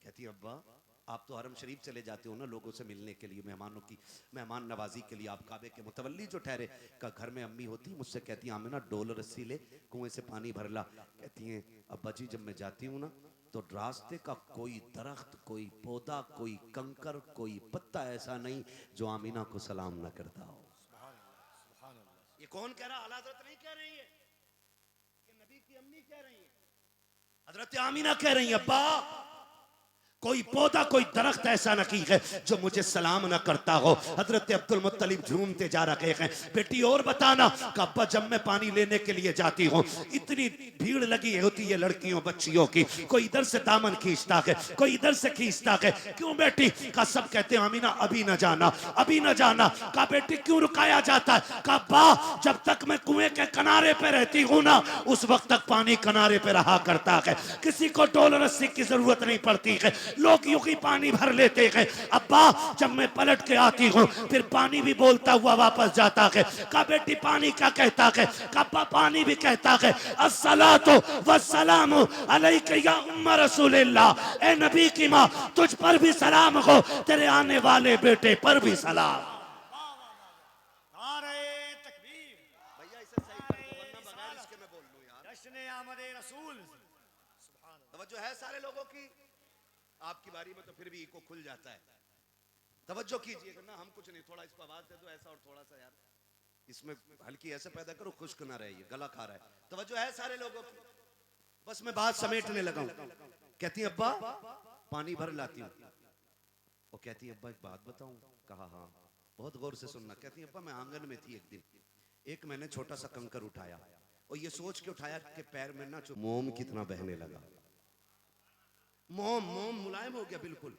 कहती अब्बा आप तो हरम शरीफ चले जाते हो ना लोगों से मिलने के लिए, मेहमानों की मेहमान नवाजी के लिए, आप काबे के मुतवल्ली जो ठहरे। का घर में अम्मी होती मुझसे कहती आमिना डोल रस्सी ले कुएं से पानी भर ला। कहती हैं अब्बा जी जब मैं जाती हूँ ना तो रास्ते का कोई दरख्त, कोई पौधा, कोई कंकर, कोई पत्ता ऐसा नहीं जो आमिना को सलाम न करता हो। ये कौन कह रहा? आला हज़रत नहीं कह रही है, ये नबी की अम्मी कह रही है, हजरत आमिना कह रही है अब्बा कोई पौधा कोई दरख्त ऐसा नहीं है जो मुझे सलाम ना करता हो। हजरत अब्दुल मुत्तलिब झूमते जा रहे हैं। बेटी और बताना कि अब्बा जब मैं पानी लेने के लिए जाती हूँ इतनी भीड़ लगी होती है लड़कियों बच्चियों की, कोई इधर से दामन खींचता है, कोई इधर से खींचता है। क्यों बेटी? का सब कहते हैं आमिना अभी न जाना, अभी न जाना। का बेटी क्यों रुकाया जाता है? का बा जब तक मैं कुएं के किनारे पे रहती हूँ ना उस वक्त तक पानी किनारे पे रहा करता है, किसी को डोल रस्सी की जरूरत नहीं पड़ती है, लोग यूं ही पानी भर लेते हैं। अब्बा जब मैं पलट के आती हूँ फिर पानी भी बोलता हुआ वापस जाता है। का बेटी पानी क्या कहता है? का पानी भी कहता है अस्सलातु वस्सलामु अलैका या उम्म रसूलिल्लाह, ए नबी की माँ तुझ पर भी सलाम हो, तेरे आने वाले बेटे पर भी सलाम। नारे तकबीर। भैया इसे सही कर दो वरना बगैर इसके मैं बोल लूं यार। जश्न आमद रसूल। सुभान अल्लाह। तवज्जो है सारे लोगों की? आपकी बारी में तो फिर भी इको खुल जाता है। तवज्जो कीजिएगा ना, हम कुछ नहीं, थोड़ा इसको आवाज दे दो ऐसा और थोड़ा सा यार इसमें हल्की ऐसे पैदा करो खुश्क ना रहे, गला खा रहा है। तवज्जो है सारे लोगों की? बस मैं बात समेटने लगा हूं। कहती है अब्बा पानी भर लाती हूँ। वो कहती है अब्बा एक बात बताऊं? कहा हाँ बहुत गौर से सुनना। कहती है अब्बा मैं आंगन में थी एक दिन, एक मैंने छोटा सा कंकर उठाया और ये सोच के उठाया कि पैर में ना मोम कितना बहने लगा, मोम मोम मुलायम हो गया बिल्कुल,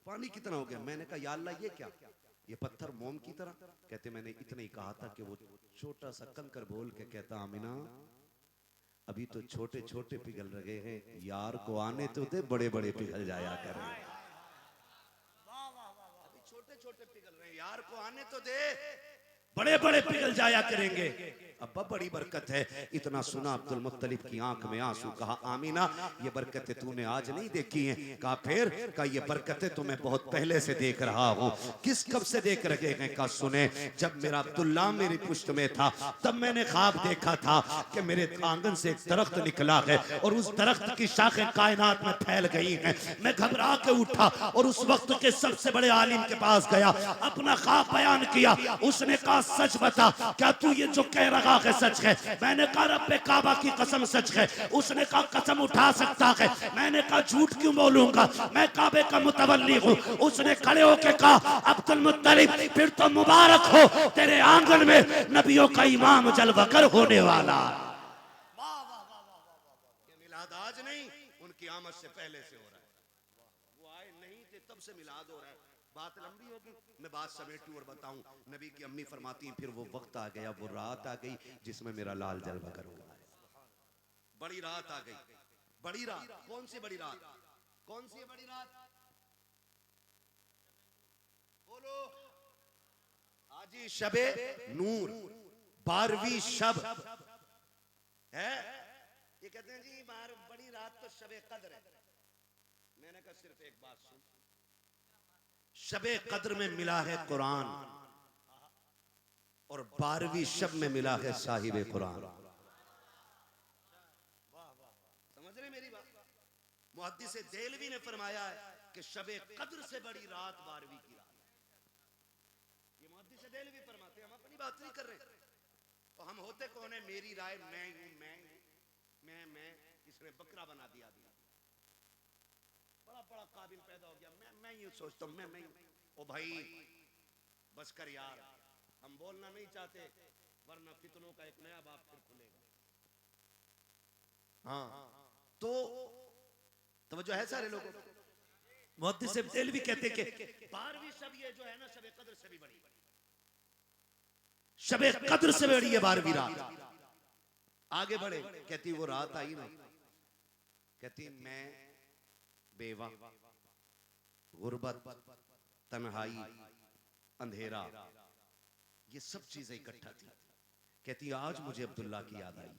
पानी कितना हो गया। मैंने कहा या अल्लाह ये क्या, ये पत्थर मोम की तरह? कहते मैंने इतना ही कहा था कि वो छोटा सा कंकर बोल के कहता आमिना अभी तो छोटे छोटे पिघल रहे हैं, यार को आने तो दे बड़े बड़े पिघल जाया करें। अभी छोटे छोटे पिघल रहे हैं, यार को आने तो दे बड़े बड़े पिघल जाया करेंगे। अब्बा बड़ी बरकत है। इतना सुना अब्दुल मुत्तलिब की आंख में आंसू। कहा आमीना ये बरकतें तूने आज नहीं देखी हैं? कहा फिर? कहा ये बरकतें तो मैं बहुत पहले से देख रहा हूँ। किस कब से देख रहे हैं? कहा सुने जब मेरा अब्दुल्ला मेरी पुश्त में था तब मैंने ख्वाब देखा था कि मेरे आंगन से एक दरख्त निकला है और उस दरख्त की शाखें कायनात में फैल गई हैं। मैं घबरा के उठा और उस वक्त के सबसे बड़े आलिम के पास गया, अपना ख्वाब बयान किया। उसने कहा सच बता, क्या तू ये जो कह रहा अल्लाह सच है। मैंने कहा रब्बे काबा की कसम सच है। उसने कहा कसम उठा सकता है। मैंने कहा झूठ क्यों बोलूंगा, मैं काबे का मुतवल्ली हूँ। उसने खड़े होकर कहा अब्दुल मुत्तलिब फिर तो मुबारक हो, तेरे आंगन में नबियों का इमाम जलवकर होने वाला। ये मिलाद आज नहीं, उनकी आमद से पहले से हो रहा है। वो आए नहीं थे तब से मिलाद हो रहा है। बात लंबी होगी, मैं बात समेटूं और बताऊं। नबी की अम्मी फरमाती हैं फिर वो वक्त आ गया, वो रात आ गई जिसमें मेरा लाल जलवकर हुआ है। बड़ी रात आ गई। बड़ी रात कौन सी बड़ी रात? कौन सी बड़ी रात? बोलो। आजी शबे नूर, 12वीं शब है। ये कहते हैं जी बड़ी रात तो शबे कद्र है। मैंने कहा सिर्फ एक बात सुन, शबे कद्र में मिला है कुरान और 12वीं शब में मिला है साहिबे कुरान। समझ रहे मेरी बात? मुहद्दिस देलवी ने फरमाया है कि शबे कद्र से बड़ी रात 12वीं की रात। ये मुहद्दिस देलवी फरमाते हैं, हम अपनी बात नहीं कर रहे। तो हम होते कौन है? मेरी राय मैं हूं, मैं इसने बकरा बना दिया। बड़ा बड़ा काबिल पैदा हो गया, मैं यूं सोचता हूं, मैं ओ भाई बस कर यार, हम बोलना नहीं चाहते वरना फितनों का एक नया बाब फिर खुलेगा। हाँ तो तवज्जो है सारे लोगों को। मुहद्दिस देलवी कहते कि 12वीं शब ये जो है ना शबे कद्र से भी बड़ी, शबे कद्र से बड़ी है 12वीं रात। आगे बढ़े, कहती वो रात आई ना, कहती मैं बेवा, गुर्बत, तन्हाई, अंधेरा, ये सब चीजें इकट्ठा थी। कहती आज मुझे अब्दुल्ला की याद आई,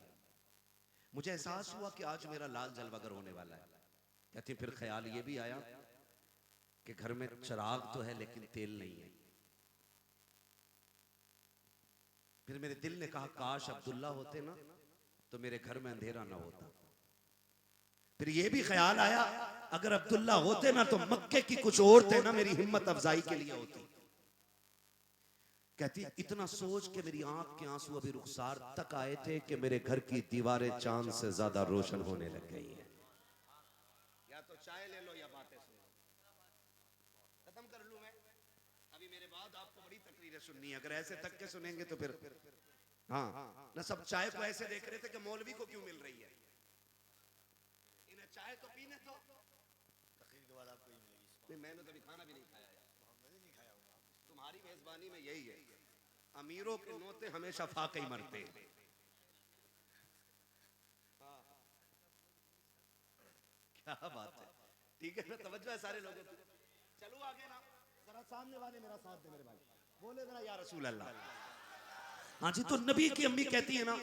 मुझे एहसास हुआ कि आज मेरा लाल जलवगर होने वाला है। कहती फिर ख्याल ये भी आया कि घर में चिराग तो है लेकिन तेल नहीं है। फिर मेरे दिल ने कहा काश अब्दुल्ला होते ना तो मेरे घर में अंधेरा ना होता। फिर ये भी ख्याल आया अगर अब्दुल्ला होते ना तो मक्के की कुछ औरतें ना मेरी हिम्मत अफजाई के लिए होती। कहती इतना सोच के मेरी आंख के आंसू अभी रुखसार तक आए थे कि मेरे घर की दीवारें चांद से ज्यादा रोशन होने लग गई हैं। या तो चाय ले लो या बातें सुनो। खत्म कर लूं मैं, अभी मेरे बाद आपको बड़ी तकरीरें सुननी है। अगर ऐसे तक के सुनेंगे तो फिर हाँ ना, सब चाय को ऐसे देख रहे थे कि मौलवी को क्यों मिल रही है। इन्हें चाय तो पीने दो, तकरीर के बाद आपको ही मिलेगी। नहीं मैंने तो अभी खाना भी नहीं खाया यार। तुम्हारी मेजबानी में यही है, अमीरों के नोते हमेशा फाके ही मरते हैं। क्या बात है, ठीक है ना, तवज्जो है सारे लोगों की। चलो आगे ना, जरा सामने वाले मेरा साथ दे मेरे भाई, बोले जरा या रसूल अल्लाह। हाँ जी, तो नबी की अम्मी कहती है ना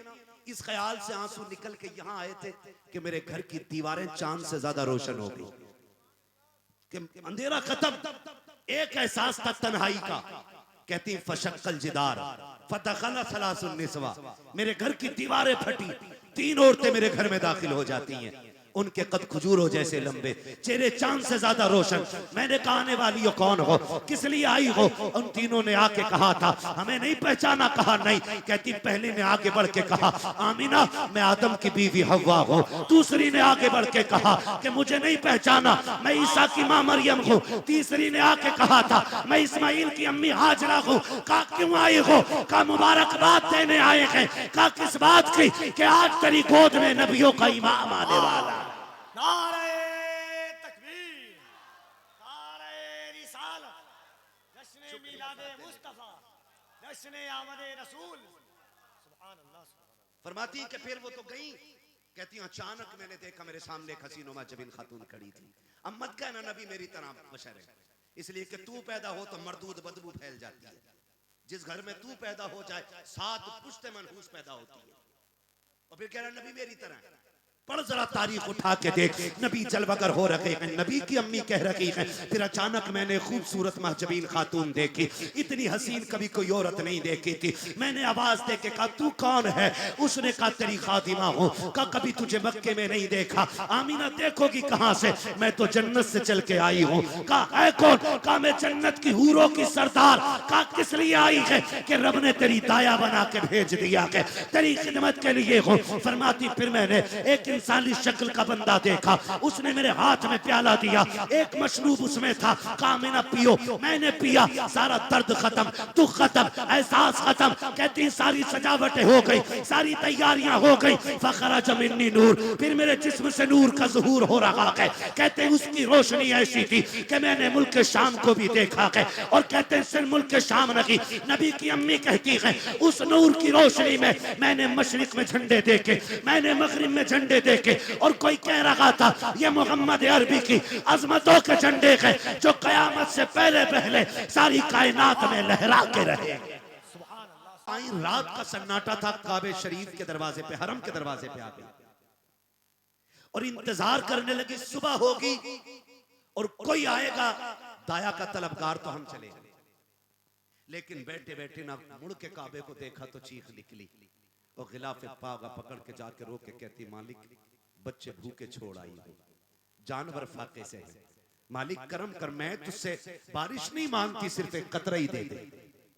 इस ख्याल से आंसू निकल के यहाँ आए थे कि मेरे घर की दीवारें चांद से ज्यादा रोशन हो गई, कि अंधेरा खत्म, एक एहसास था तन्हाई का। कहती फशक्कल जिदार फदखला सलासुन निसवा, मेरे घर की दीवारें फटी, 3 औरतें मेरे घर में दाखिल हो जाती हैं, उनके कद खजूरों जैसे लंबे, चेहरे चांद से ज्यादा रोशन। मैंने कहा आने वाली हो कौन हो, किस लिए आई हो? उन तीनों ने आके कहा था हमें नहीं पहचाना। कहा नहीं। कहती पहली ने आगे बढ़ के कहा आमीना मैं आदम की बीवी हव्वा हूँ। दूसरी ने आगे बढ़ के कहा कि मुझे नहीं पहचाना, मैं ईसा की माँ मरियम हूँ। तीसरी ने आके कहा था मैं इस्माइल की अम्मी हाजरा हूँ। कहा क्यों आई हो? कहा मुबारकबाद देने आए हैं। कहा किस बात की? कि आज तेरी गोद में नबियों का इमाम आने वाला। नारे तकबीर, नारे रिसालत, जश्न मिलादे मुस्तफा, जश्न आमदे रसूल। सुभान अल्लाह, सुभान अल्लाह। फरमाती है कि फिर वो तो गई। कहती हूँ अचानक मैंने देखा मेरे सामने एक हसीनुमा जबीन खातून खड़ी थी। अब मत कहना नबी मेरी तरह बशर है, इसलिए कि तू पैदा हो तो मरदूद बदबू फैल जाती है। जिस घर में तू पैदा हो जाए 7 पुश्ते मनहूस पैदा होती है। और फिर कह रहा नबी मेरी तरह पढ़ जरा तारीख उठा के देख, नबी जलवागर हो रखे हैं, नबी की अम्मी कह रही है फिर अचानक मैंने खूबसूरत महजबीन खातून देखी, इतनी हसीन कभी कोई औरत नहीं देखी थी। मैंने आवाज दे के कहा तू कौन है? उसने कहा तेरी खादिमा हूँ। कहा कभी तुझे मक्के में नहीं देखा। आमीना देखोगी कहां से? मैं तो जन्नत से चल के आई हूँ। कहा है कौन? कहा मैं जन्नत की हूरों की सरदार। कहा किस लिए आई है? कि रब ने तेरी दाया बना के भेज दिया है, तेरी खिदमत के लिए हूँ। फरमाती फिर मैंने एक इंसानी शक्ल का बंदा देखा, उसने मेरे हाथ में प्याला दिया, एक मशरूब उसमें था। कहा आमीना पियो। मैंने पिया, सारा दर्द खत्म, दुख खत्म, एहसास खत्म। कहती सारी सजावटें हो गई, सारी तैयारियां हो गई। फखरा जमीनी नूर, फिर मेरे जिस्म से नूर का ज़हूर हो रहा है। कहते उसकी रोशनी ऐसी थी कि मैंने मुल्क शाम को भी देखा है। और कहते हैं सिर्फ मुल्क शाम नहीं, नबी की अम्मी कहती है उस नूर की रोशनी में मैंने मशरिक में झंडे देखे, मैंने मगरिब में झंडे देखे। और कोई कह रहा था ये मोहम्मद अरबी की अजमतों के झंडे हैं जो कयामत से पहले पहले सारी कायनात में लहरा के रहे। आई रात का सन्नाटा था, काबे शरीफ के दरवाजे पे, हरम के दरवाजे पे आ गई और इंतजार करने लगी सुबह होगी और कोई आएगा, दाया का तलबगार तो हम चले। लेकिन बैठे बैठे ना मुड़ के काबे को देखा तो चीख निकली और गिलाफे पागा पकड़ के जाके रो के कहती मालिक बच्चे भूखे छोड़ आई हूं, जानवर फाके से है, मालिक करम कर, मैं तुझसे बारिश नहीं मांगती, सिर्फ एक कतरा ही दे दे,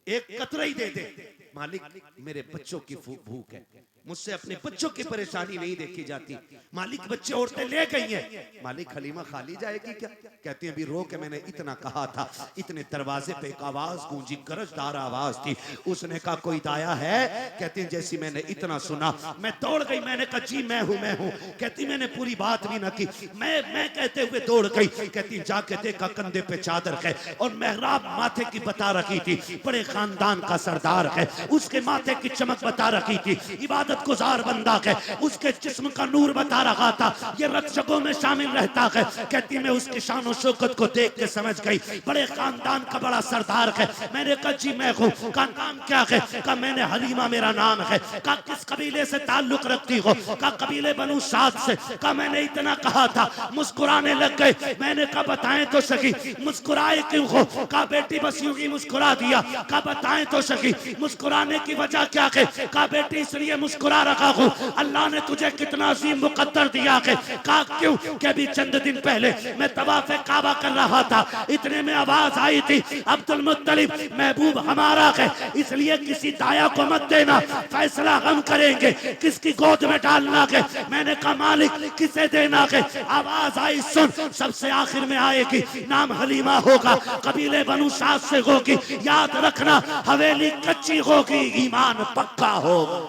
एक कतरा ही दे दे। मालिक मेरे बच्चों की भूख है, मुझसे अपने बच्चों की परेशानी नहीं देखी जाती। मालिक बच्चे औरतें ले गई हैं, मालिक हलीमा खाली जाएगी क्या? कहती हैं अभी रो के मैंने इतना कहा था। इतने दरवाजे पे एक आवाज गूंजी, गरजदार आवाज थी। उसने कहा कोई दाया है? कहती हैं जैसी मैंने इतना सुना मैं दौड़ गई, मैंने कहा जी मैं हूं मैं हूं। कहती मैंने पूरी बात भी ना की, मैं कहते हुए दौड़ गई। कहती जाके देखा कंधे पे चादर है और मेहराब माथे की बता रखी थी, बड़े खानदान का सरदार है, उसके माथे की चमक बता रखी थी, इबादत गुजार बंदा है, उसके जिस्म का नूर बता रहा था, ये रक्षकों में शामिल रहता है। कहती मैं उसकी शान और शौकत को देख के समझ गई, बड़े खानदान का बड़ा सरदार है। मैंने कहा जी मैं हूँ। का नाम क्या है? कहा मैंने हलीमा मेरा नाम है। कहा किस कबीले से ताल्लुक रखती हो? कहा कबीले बनु साद से। कहा मैंने इतना कहा था, मुस्कुराने लग गए। मैंने कहा बताएं तो सही मुस्कुराए क्यों हो? कहा बेटी बस यूं ही मुस्कुरा दिया। कहा बताएं तो सही मुस्कुराने की वजह क्या है? कहा बेटी इसलिए मुस्कुरा रखा हूं, अल्लाह ने तुझे कितना अजीम मुकद्दर दिया है। कहा क्यों? कि अभी चंद दिन पहले मैं तवाफ काबा कर रहा था, इतने में आवाज आई थी अब्दुल मुत्तलिब महबूब हमारा है, इसलिए किसी दाया को मत देना, फैसला हम करेंगे किसकी गोद में डालना है। मैंने कहा मालिक किसे देना है? आवाज आई सुन, सबसे आखिर में आएगी, नाम हलीमा होगा, कबीले बनु साद से होगी, याद रखना हवेली कच्ची होगी, ईमान पक्का होगा।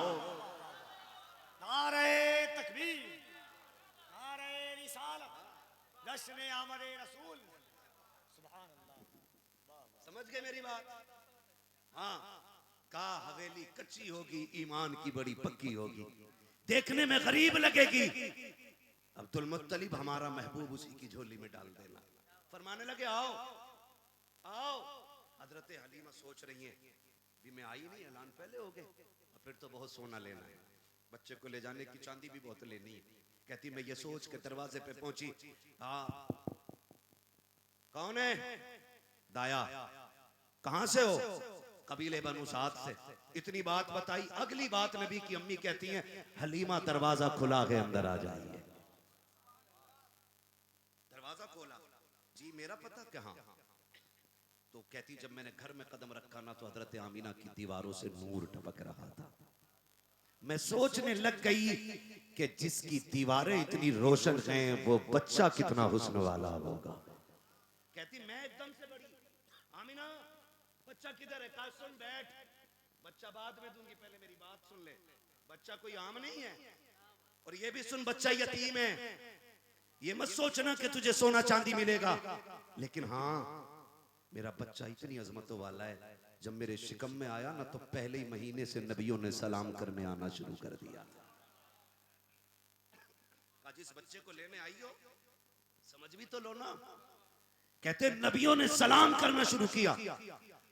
नारे तकबीर, नारे रिसालत, जश्न आमद रसूल, सुभान अल्लाह। समझ गए मेरी बात? हाँ, कहा हवेली कच्ची होगी, ईमान की बड़ी पक्की होगी, देखने में गरीब लगेगी। अब्दुल मुत्तलिब हमारा महबूब, उसी की झोली में डाल देना। फरमाने लगे आओ आओ। हजरत हलीमा सोच रही हैं भी मैं आई नहीं, ऐलान पहले हो गए, फिर तो बहुत सोना लेना है, बच्चे को ले जाने की चांदी भी बहुत लेनी है। कहती मैं ये सोच के दरवाजे पे पहुंची। हाँ कौन है? दाया। कहां से हो? कबीले बनु साद से। इतनी बात बताई। अगली बात नबी की अम्मी कहती हैं हलीमा दरवाजा खुला है, अंदर आ जाइए। दरवाजा खोला, जी मेरा पता कहां? तो कहती जब मैंने घर में कदम रखा ना तो हजरत आमीना की दीवारों से नूर टपक रहा था। मैं सोचने लग गई कि जिसकी दीवारें इतनी रोशन हैं वो बच्चा कितना हुस्न वाला होगा। कहती मैं एकदम से बड़ी, आमीना बच्चा किधर है? कहा सुन बैठ, बच्चा बाद में दूंगी, पहले मेरी बात सुन ले। बच्चा कोई आम नहीं है, और ये भी सुन बच्चा यतीम है। ये मत सोचना कि तुझे सोना चांदी मिलेगा, लेकिन हाँ मेरा बच्चा इतनी अजमतों वाला है, जब मेरे शिकम में आया ना तो पहले ही महीने से नबियों ने सलाम करने आना शुरू कर दिया। जिस बच्चे को लेने आई हो समझ भी तो लो ना। कहते नबियों ने सलाम करना शुरू किया।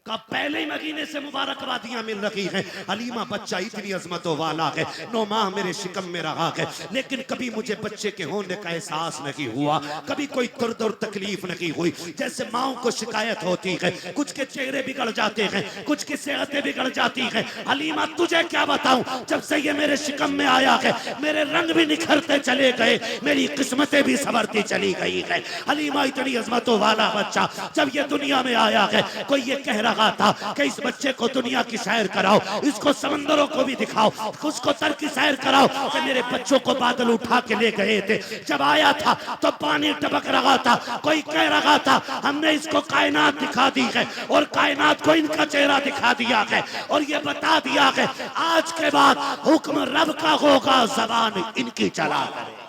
का पहले ही महीने से मुबारकबादियां मिल रही हैं। हलीमा बच्चा इतनी अजमतों वाला है, 9 माह मेरे शिकम में रहा है, लेकिन कभी मुझे बच्चे के होने का एहसास नहीं हुआ, कभी कोई दर्द और तकलीफ नहीं हुई। जैसे माओ को शिकायत होती है, कुछ के चेहरे बिगड़ जाते हैं, कुछ की सेहतें बिगड़ जाती हैं। हलीमा तुझे क्या बताऊं, जब से ये मेरे शिकम में आया है मेरे रंग भी निखरते चले गए, मेरी किस्मतें भी संवरती चली गई है। हलीमा इतनी अजमतों वाला बच्चा जब ये दुनिया में आया है, कोई ये कह रहा था कि इस बच्चे को दुनिया की सैर कराओ, इसको समंदरों को भी दिखाओ, उसको तर की सैर कराओ। कि मेरे बच्चों को बादल उठा के ले गए थे, जब आया था तो पानी टपक रहा था, कोई कह रहा था हमने इसको कायनात दिखा दी है और कायनात को इनका चेहरा दिखा दिया है और ये बता दिया है आज के बाद हुक्म रब का होगा, जबान इनकी चला करे।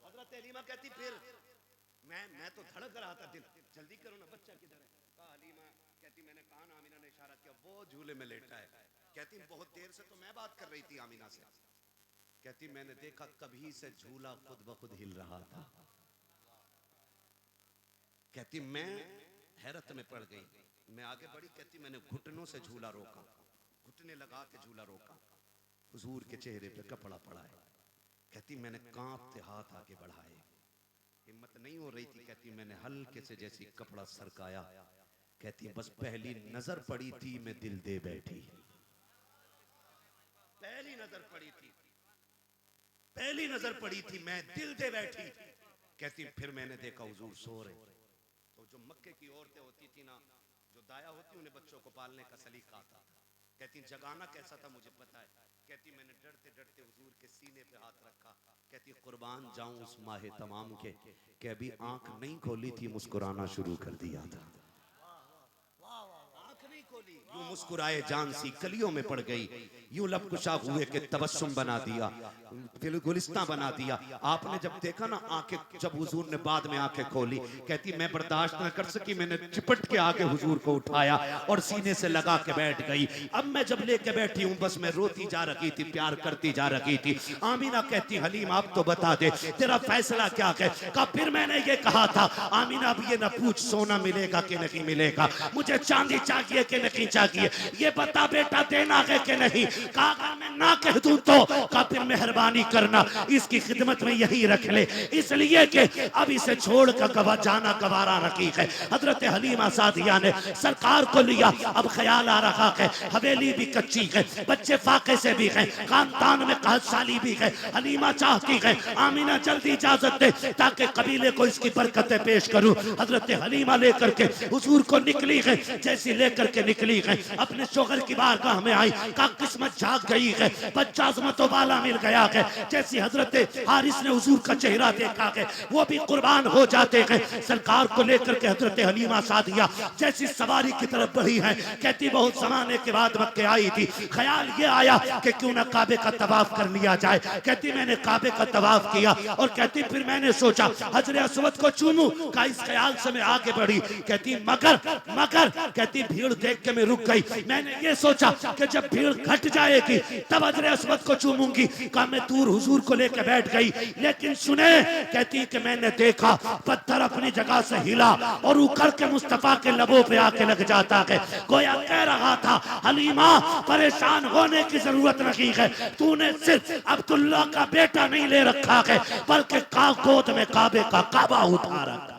हजरत हलीमा कहती फिर मैं तो धड़क रहा था, दिल जल्दी करो ना, बच्चा किधर है? कहा हलीमा कहती मैंने कहा ना, आमीना ने इशारा किया, वो झूले में लेटा है। कहती बहुत देर से तो मैं बात कर रही थी आमीना से। कहती मैंने देखा कभी से झूला खुद ब खुद हिल रहा था। कहती मैं हैरत में पड़ गई, मैं आगे बढ़ी। कहती मैंने घुटनों से झूला रोका, घुटने लगा के झूला रोका, हुजूर के चेहरे पे कपड़ा पड़ा है। कहती मैंने कांपते हाथ आगे बढ़ाए, हिम्मत नहीं हो रही थी। कहती मैंने हल्के से जैसी कपड़ा सरकाया। कहती बस पहली नजर पड़ी थी मैं दिल दे बैठी, पहली नजर पड़ी थी, पहली नजर पड़ी थी मैं दिल दे बैठी। कहती फिर मैंने देखा हुजूर सो रहे। तो जो मक्के की औरतें होती थी ना, जो दाया होती उन्हें बच्चों को पालने का सलीका आता था। कहती जगाना कैसा था मुझे पता है। कहती मैंने डरते डरते हुजूर के सीने पे हाथ रखा। कहती कुर्बान जाऊं उस माहे तमाम के कि अभी आंख नहीं खोली थी मुस्कुराना शुरू कर दिया था। आंख नहीं खोली, यूं मुस्कुराए जान सी कलियों में पड़ गई, यूं लब कुशा हुए के तबस्सुम बना दिया, फिर गुलिस्तां बना दिया। आपने जब देखा ना आंखें, जब हुजूर ने बाद में आंखें खोली, कहती मैं बर्दाश्त न कर सकी, मैंने चिपट के आके हुजूर को उठाया और सीने से लगा के बैठ गई। अब मैं जब लेके बैठी हूं बस मैं रोती जा रही थी, प्यार करती जा रही थी। आमीना कहती हलीम आप तो बता दे तेरा फैसला क्या है? का फिर मैंने ये कहा था आमीना अब ये ना पूछ सोना मिलेगा कि नहीं मिलेगा, मुझे चांदी चाहिए कि नहीं चाहिए, ये बता बेटा देना है कि नहीं। कहा मैं ना कह दूं तो का फिर मेहरबानी करना इसकी खिदमत में यही रख ले, इसलिए कि अब इसे छोड़ कर गवा जाना गवारा रखी है। हजरत हलीमा सादिया ने सरकार को लिया। अब ख्याल आ रहा है हवेली भी कच्ची है, बच्चे फाके से भी हैं, खानदान में कहत साली भी है। हलीमा चाहती है आमीना जल्दी इजाजत दे ताकि कबीले को इसकी बरकतें पेश करूं। हजरत हलीमा लेकर के हुजूर को निकली है, जैसी लेकर के निकली है अपने शोहर की बारगाह में आई। का किस्मत जाग गई है, बच्चा अज़मतों वाला मिल गया है। जैसी हजरत हारिस ने हुजूर का चेहरा देखा है वो भी कुर्बान हो जाते हैं। सरकार को लेकर के हजरत हलीमा सादिया जैसी सवारी की तरफ बढ़ी है। कहती बहुत जमाने के बाद मक्के आई थी, ख्याल ये आया कि क्यों ना काबे का तवाफ कर लिया जाए। कहती मैंने काबे का तवाफ किया और कहती फिर मैंने सोचा हजर अस्वद को चूमूं का, इस ख्याल से मैं आगे बढ़ी। कहती मगर मगर कहती भीड़ देख के मैं रुक गई। मैंने ये सोचा कि जब भीड़ घट जाएगी तब हजर अस्वद को चूमूंगी। का मैं दूर हुजूर को लेकर बैठ गई, लेकिन सुने कहती कि मैंने देखा पत्थर अपनी जगह से हिला और उखड़ के मुस्तफा के लबों पे आके लग जाता है। गोया कह रहा था हलीमा परेशान होने की जरूरत नहीं है, तूने सिर्फ अब्दुल्ला का बेटा नहीं ले रखा है बल्कि का गोद में काबे का काबा उठा रखा।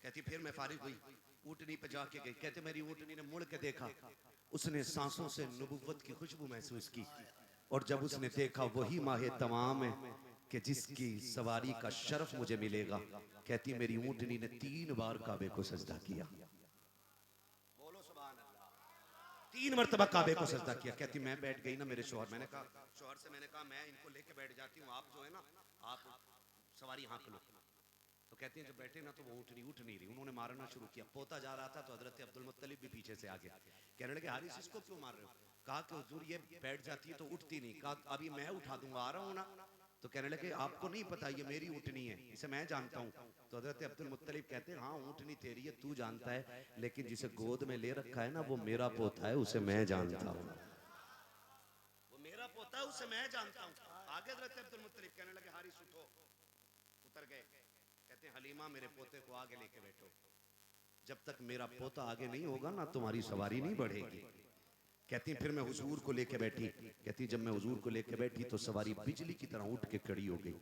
कहती फिर मैं फारिग हुई, ऊँटनी पे जाके गई। कहते मेरी ऊँटनी ने मुड़ के देखा, उसने सांसों से नबुव्वत की खुशबू महसूस की और जब उसने देखा वही माहे तमाम है कि जिसकी सवारी का शरफ मुझे मिलेगा। कहती मेरी ऊँटनी ने 3 बार काबे को सजदा किया। बोलो सुभान अल्लाह, 3 मरतबा काबे को सजदा किया। कहती मैं बैठ गई ना मेरे शौहर, मैंने कहा शौहर से मैंने कहा मैं इनको लेके बैठ जाती हूँ, आप जो है ना आप सवारी हाँक लो। तो कहती हैं जब बैठे ना तो वो उठ नहीं रही। उन्होंने मारना शुरू किया, पोता जा रहा था तो हजरत अब्दुल मुत्तलिब भी पीछे से आ गया। कहने लगे हारिस इसको क्यों मार रहे हो? कहा कि हुजूर ये बैठ जाती है तो उठती नहीं। कहा अभी मैं उठा दूंगा, आ रहा हूँ ना। तो कहने लगे आपको नहीं पता ये मेरी ऊँटनी है, इसे मैं जानता हूँ। तो हजरत अब्दुल मुत्तलिब कहते हैं हाँ ऊँटनी तेरी है, तू जानता है, लेकिन जिसे गोद में ले रखा है ना वो मेरा पोता है, उसे मैं जानता हूँ। वो मेरा पोता है, उसे मैं जानता हूँ। आगे हजरत अब्दुल मुत्तलिब कहने लगे हारिस उठो। उतर गए। कहते हैं हलीमा मेरे पोते को आगे लेके बैठो, जब तक मेरा पोता आगे नहीं होगा ना तुम्हारी सवारी नहीं बढ़ेगी। कहती फिर मैं हुजूर को लेके बैठी। कहती जब मैं हुजूर को लेके बैठी तो सवारी बिजली की तरह उठ के खड़ी हो गई।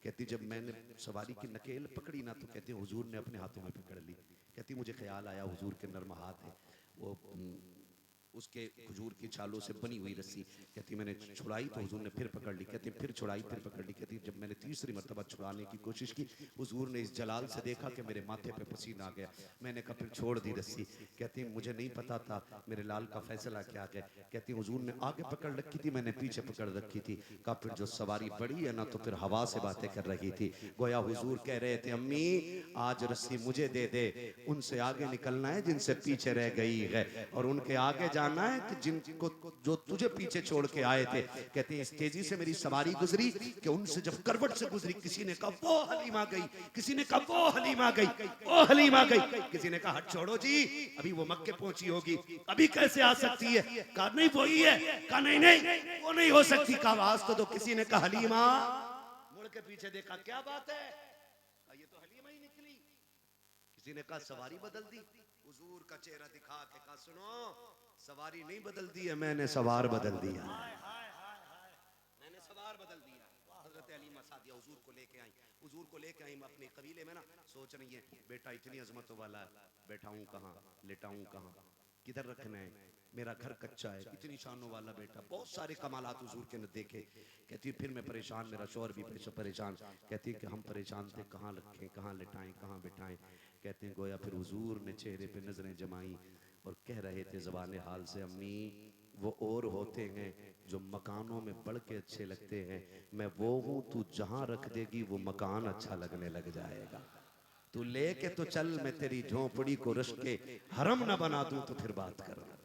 कहती जब मैंने सवारी की नकेल पकड़ी ना तो कहती हुजूर ने अपने हाथों में पकड़ ली। कहती मुझे ख्याल आया हुजूर के नर्म हाथ है, वो उसके खजूर की छालों से बनी हुई रस्सी। कहती मैंने छुड़ाई तो हुजूर ने फिर पकड़ ली। कहती फिर छुड़ाई फिर पकड़ ली। कहती जब मैंने तीसरी मरतबा छुड़ाने की कोशिश की, हुजूर ने इस जलाल से देखा कि मेरे माथे पे पसीना आ गया। मैंने कहा फिर छोड़ दी रस्सी। कहती मुझे नहीं पता था मेरे लाल का फैसला क्या है। कहती हुजूर ने आगे पकड़ रखी थी, मैंने पीछे पकड़ रखी थी। कहा फिर जो सवारी बड़ी है ना तो फिर हवा से बातें कर रही थी। गोया हुजूर कह रहे थे अम्मी आज रस्सी मुझे दे दे, उनसे आगे निकलना है जिनसे पीछे रह गई है, और उनके आगे जाना है कि जिनको जो तुझे पीछे छोड़ के आए थे। कहते हैं इस तेजी से मेरी सवारी गुजरी कि उनसे जब करवट से गुजरी, किसी ने कहा वो हलीमा गई, किसी ने कहा वो हलीमा गई, वो हलीमा गई, किसी ने कहा हट छोड़ो जी अभी वो मक्के पहुंची होगी, अभी कैसे आ सकती है। कहा नहीं वही है। कहा नहीं नहीं वो नहीं हो सकती। कहा आवाज तो दो। किसी ने कहा हलीमा। मुड़ के पीछे देखा क्या बात है, ये तो हलीमा ही निकली। किसी ने कहा सवारी बदल दी। हुजूर का चेहरा दिखा के कहा सुनो सवारी नहीं बदल दी है, मैंने सवार बदल दिया, मैंने सवार बदल दिया। हजरत हलीमा सादिया हुजूर को लेके आई। हुजूर को लेके आई अपने कबीले में ना, सोच रही है बेटा इतनी अजमतों वाला बैठाऊं कहाँ, लेटाऊं कहाँ, किधर रखना है, मेरा घर कच्चा है, इतनी शानों वाला बेटा, बहुत सारे कमालात हुजूर के न देखे। कहती फिर मैं परेशान, मेरा शौहर भी परेशान। कहती कि हम परेशान थे, कहाँ रखें, कहाँ लिटाएं, कहाँ बिठाएं। कहते हैं गोया फिर हुजूर ने चेहरे पे नजरें जमाई और कह रहे थे ज़बान हाल से अम्मी वो और होते हैं जो मकानों में बढ़ के अच्छे लगते हैं, मैं वो हूँ, तू जहाँ रख देगी वो मकान अच्छा लगने लग जाएगा। तू लेके तो चल, मैं तेरी झोंपड़ी को रश के हरम ना बना दूं तो फिर बात करना।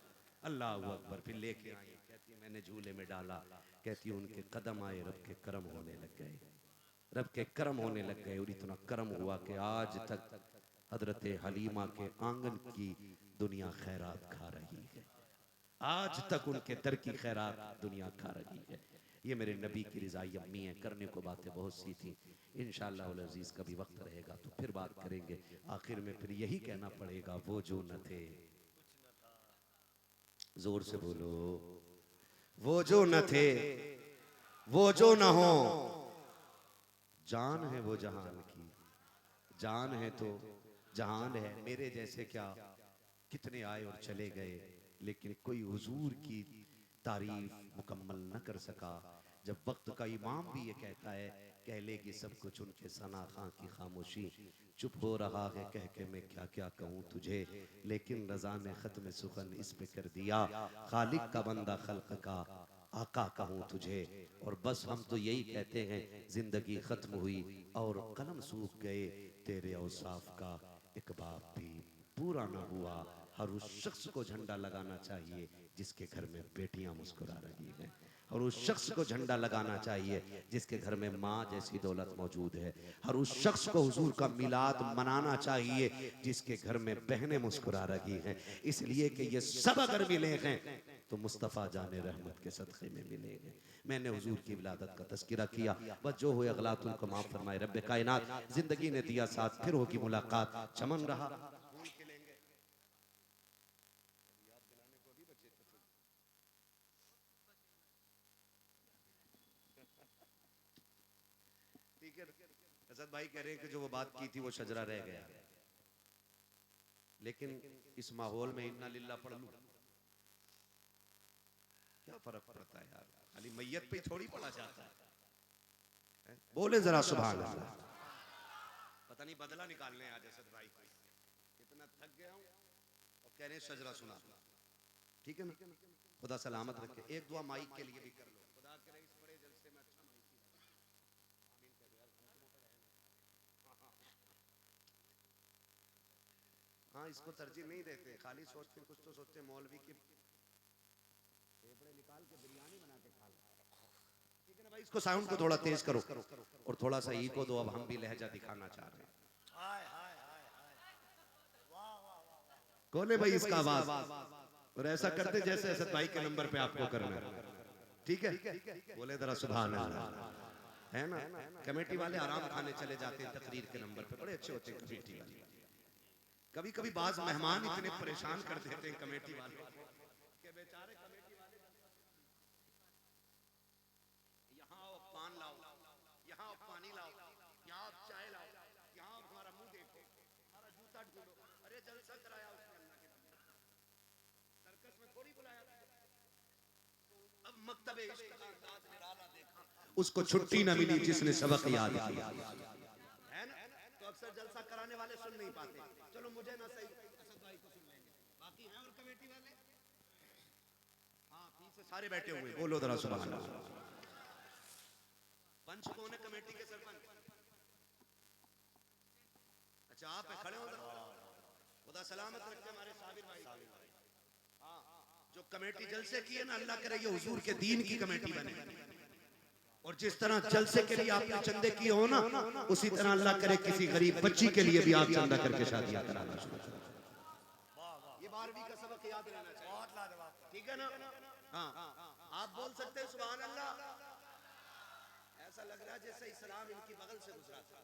अल्लाह अकबर। फिर लेके आई। कहती मैंने झूले में डाला। कहती उनके कदम आए, रब के करम होने लग गए, रब के करम होने लग गए। और इतना करम हुआ कि आज तक हजरत हलीमा के आंगन की दुनिया खैरात खा रही है, आज तक उनके दर की खैरात दुनिया खा रही है। ये मेरे नबी की रिज़ाई अम्मी है। करने को बातें बहुत सी थी, इंशाअल्लाह उल अज़ीज़ कभी वक्त रहेगा तो फिर बात करेंगे। आखिर में फिर यही कहना पड़ेगा वो जो न थे, जोर से बोलो, वो जो न थे वो जो न हो, जान है वो जहान की, जान है तो जहान है। मेरे जैसे क्या कितने आए और चले गए, लेकिन कोई हुजूर की तारीफ मुकम्मल न कर सका। जब वक्त का इमाम भी ये कहता है कह लेगी सब कुछ उनके सना खां की खामोशी, चुप हो रहा है कह के मैं क्या क्या कहूँ तुझे, लेकिन रज़ा ने ख़त्म सुखन इस पे कर दिया, खालिक का बंदा खल्क का आका कहूँ तुझे। और बस हम तो यही कहते हैं जिंदगी खत्म हुई और कलम सूख गए, तेरे औसाफ का एक बाप भी पूरा ना हुआ। हर उस शख्स को झंडा लगाना चाहिए जिसके घर में बेटियां मुस्कुरा रही हैं, और उस शख्स को झंडा लगाना चाहिए जिसके घर में माँ जैसी दौलत मौजूद है। हर उस शख्स को हुजूर का मिलाद मनाना चाहिए जिसके घर में बहनें मुस्कुरा रही हैं। इसलिए कि ये सब अगर मिले हैं तो मुस्तफ़ा जाने रहमत के सदक़े में मिलेंगे। मैंने हुजूर की विलादत का तज़किरा किया, बस जो हुए अगलात उनको माफ़ फरमाए रब्बे कायनात। ज़िंदगी ने दिया साथ, फिर होगी मुलाकात, चमन रहा असद भाई कह रहे हैं कि जो वो बात की थी वो शजरा रह गया, लेकिन इस माहौल में इन्ना लिल्ला पढ़ लूं क्या फर्क पड़ता है यार, खाली मैयत पे थोड़ी पढ़ा जाता है। बोले जरा सुभान अल्लाह। पता नहीं बदला निकालने आज असद भाई, इतना थक गया हूं और कह रहे हैं शजरा सुना, ठीक है ना, खुदा सलामत रखे। एक दुआ माइक के लिए भी कर लो, खुदा करे इस बड़े जलसे में अच्छा माइक हाँ इसको तरजीह नहीं देते, खाली सोचते कुछ तो सोचते मौलवी की फेफड़े निकाल के बिरयानी बना के खा लो, ठीक है ना। भाई इसको साउंड को थोड़ा तेज करो और थोड़ा सा इको दो, अब हम भी लहजा दिखाना चाह रहे हैं। हाय हाय हाय हाय वाह वाह वाह। कौन है भाई इसका आवाज? और ऐसा करते जैसे असद भाई के नंबर पे आपको करना है, ठीक है? बोले जरा सुभान अल्लाह, है ना? कमेटी वाले आराम खाने चले जाते हैं तकरीर के नंबर पे, बड़े अच्छे होते हैं कमेटी वाले। कभी कभी बाज मेहमान इतने परेशान कर देते हैं कमेटी वाले कि बेचारे कमेटी वाले यहाँ आओ पान लाओ, यहाँ आओ पानी लाओ, यहाँ आप चाय लाओ, यहाँ आप हमारा मुंह देखो, हमारा जूता ढूंढो। अरे जलसा कराया उसने अल्लाह के बंदे, सर्कस में थोड़ी बुलाया था। अब मकतबे इश्क का अंदाज निराला देखा, उसको छुट्टी न मिली जिसने सबक याद किया, है ना? तो अक्सर जलसा कराने वाले सुन नहीं पाते। चलो मुझे ना सही, असद भाई को सुन लेंगे, बाकी हैं और कमेटी वाले। हाँ पीछे सारे बैठे हुए, बोलो जरा सुभान अल्लाह। पंच कौन है कमेटी के? सरपंच। अच्छा आप खड़े हो, खुदा सलामत रखे हमारे साबिर भाई। हाँ जो कमेटी जलसे की है ना, अल्लाह करे ये हुजूर के दीन की कमेटी बने, और जिस तरह जलसे के लिए आपने चंदे किए हो ना, उसी तरह अल्लाह करे किसी गरीब बच्ची के लिए भी आप चंदा करके शादियां कराना शुरू करो। ये 12वीं का सबक याद रहना चाहिए, बहुत लाजवाब। ठीक है ना? हाँ आप बोल सकते हैं सुभान अल्लाह। ऐसा लग रहा है जैसे इस्लाम इनकी बगल से गुजरा था।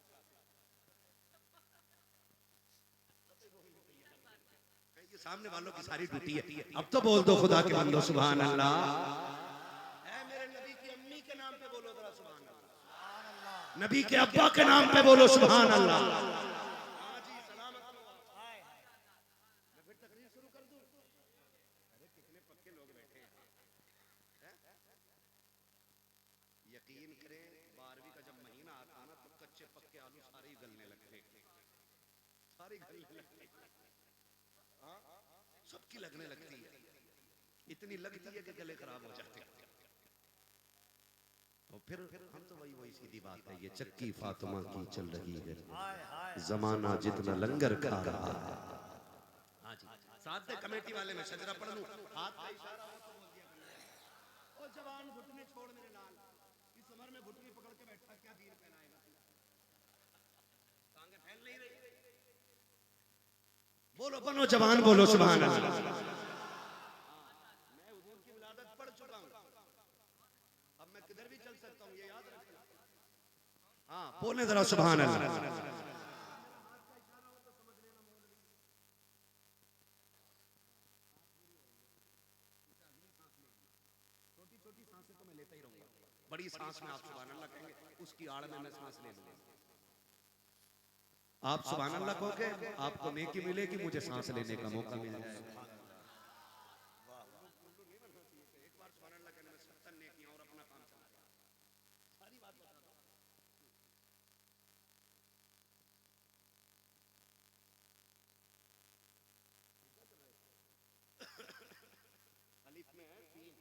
ये सामने वालों की सारी ड्यूटी है। अब तो बोल दो खुदा के बंदो सुभान अल्लाह। ऐ मेरे नबी की अम्मी के नाम पे बोलो जरा सुभान अल्लाह, नबी के अब्बा के नाम पे बोलो सुभान अल्लाह। हाँ जी सलामत हो। हाय हाय मैं फिर तकरीर शुरू कर दूं? अरे कितने पक्के लोग बैठे हैं। यकीन करें 12वीं का जब महीना आता ना, तो कच्चे पक्के आलू सारे ही गलने लगते, सारी गलने लगते, सबकी लगने लगती है, इतनी लगती है कि गले खराब हो जाते हैं। और फिर हम तो वही सीधी बात है, ये चक्की फातिमा की चल रही है, हाय हाय। जमाना जितना लंगर खा रहा है। हाँ जी साथ में कमेटी वाले में शजरा पढ़ लूं, हाथ का इशारा हो तो बोल दिया करो। ओ जवान घुटने छोड़ मेरे लाल, इस उम्र में घुटने पकड़ के बैठा क्या दीन फैलाएगा? टांगे फैल नहीं रही। बोलो बनो जवान, बोलो सुभान अल्लाह। मैं हुजूर की विलादत पढ़ चुका हूं, अब मैं किधर भी चल सकता हूं, ये याद रखना। हाँ बोले जरा सुभान अल्लाह। छोटी छोटी सांसें तो मैं लेता ही रहूंगा, बड़ी सांस में आप सुभान अल्लाह कहेंगे, उसकी आड़ में मैं सांस ले लूंगा। आप सुभान अल्लाह कहोगे, आपको नेकी मिलेगी, मुझे सांस लेने का मौका मिल जाएगा। एक बार सुभान अल्लाह कहने में 70 नेकियां और अपना काम चला गया। सारी बात बता दो। अलिफ में है 3,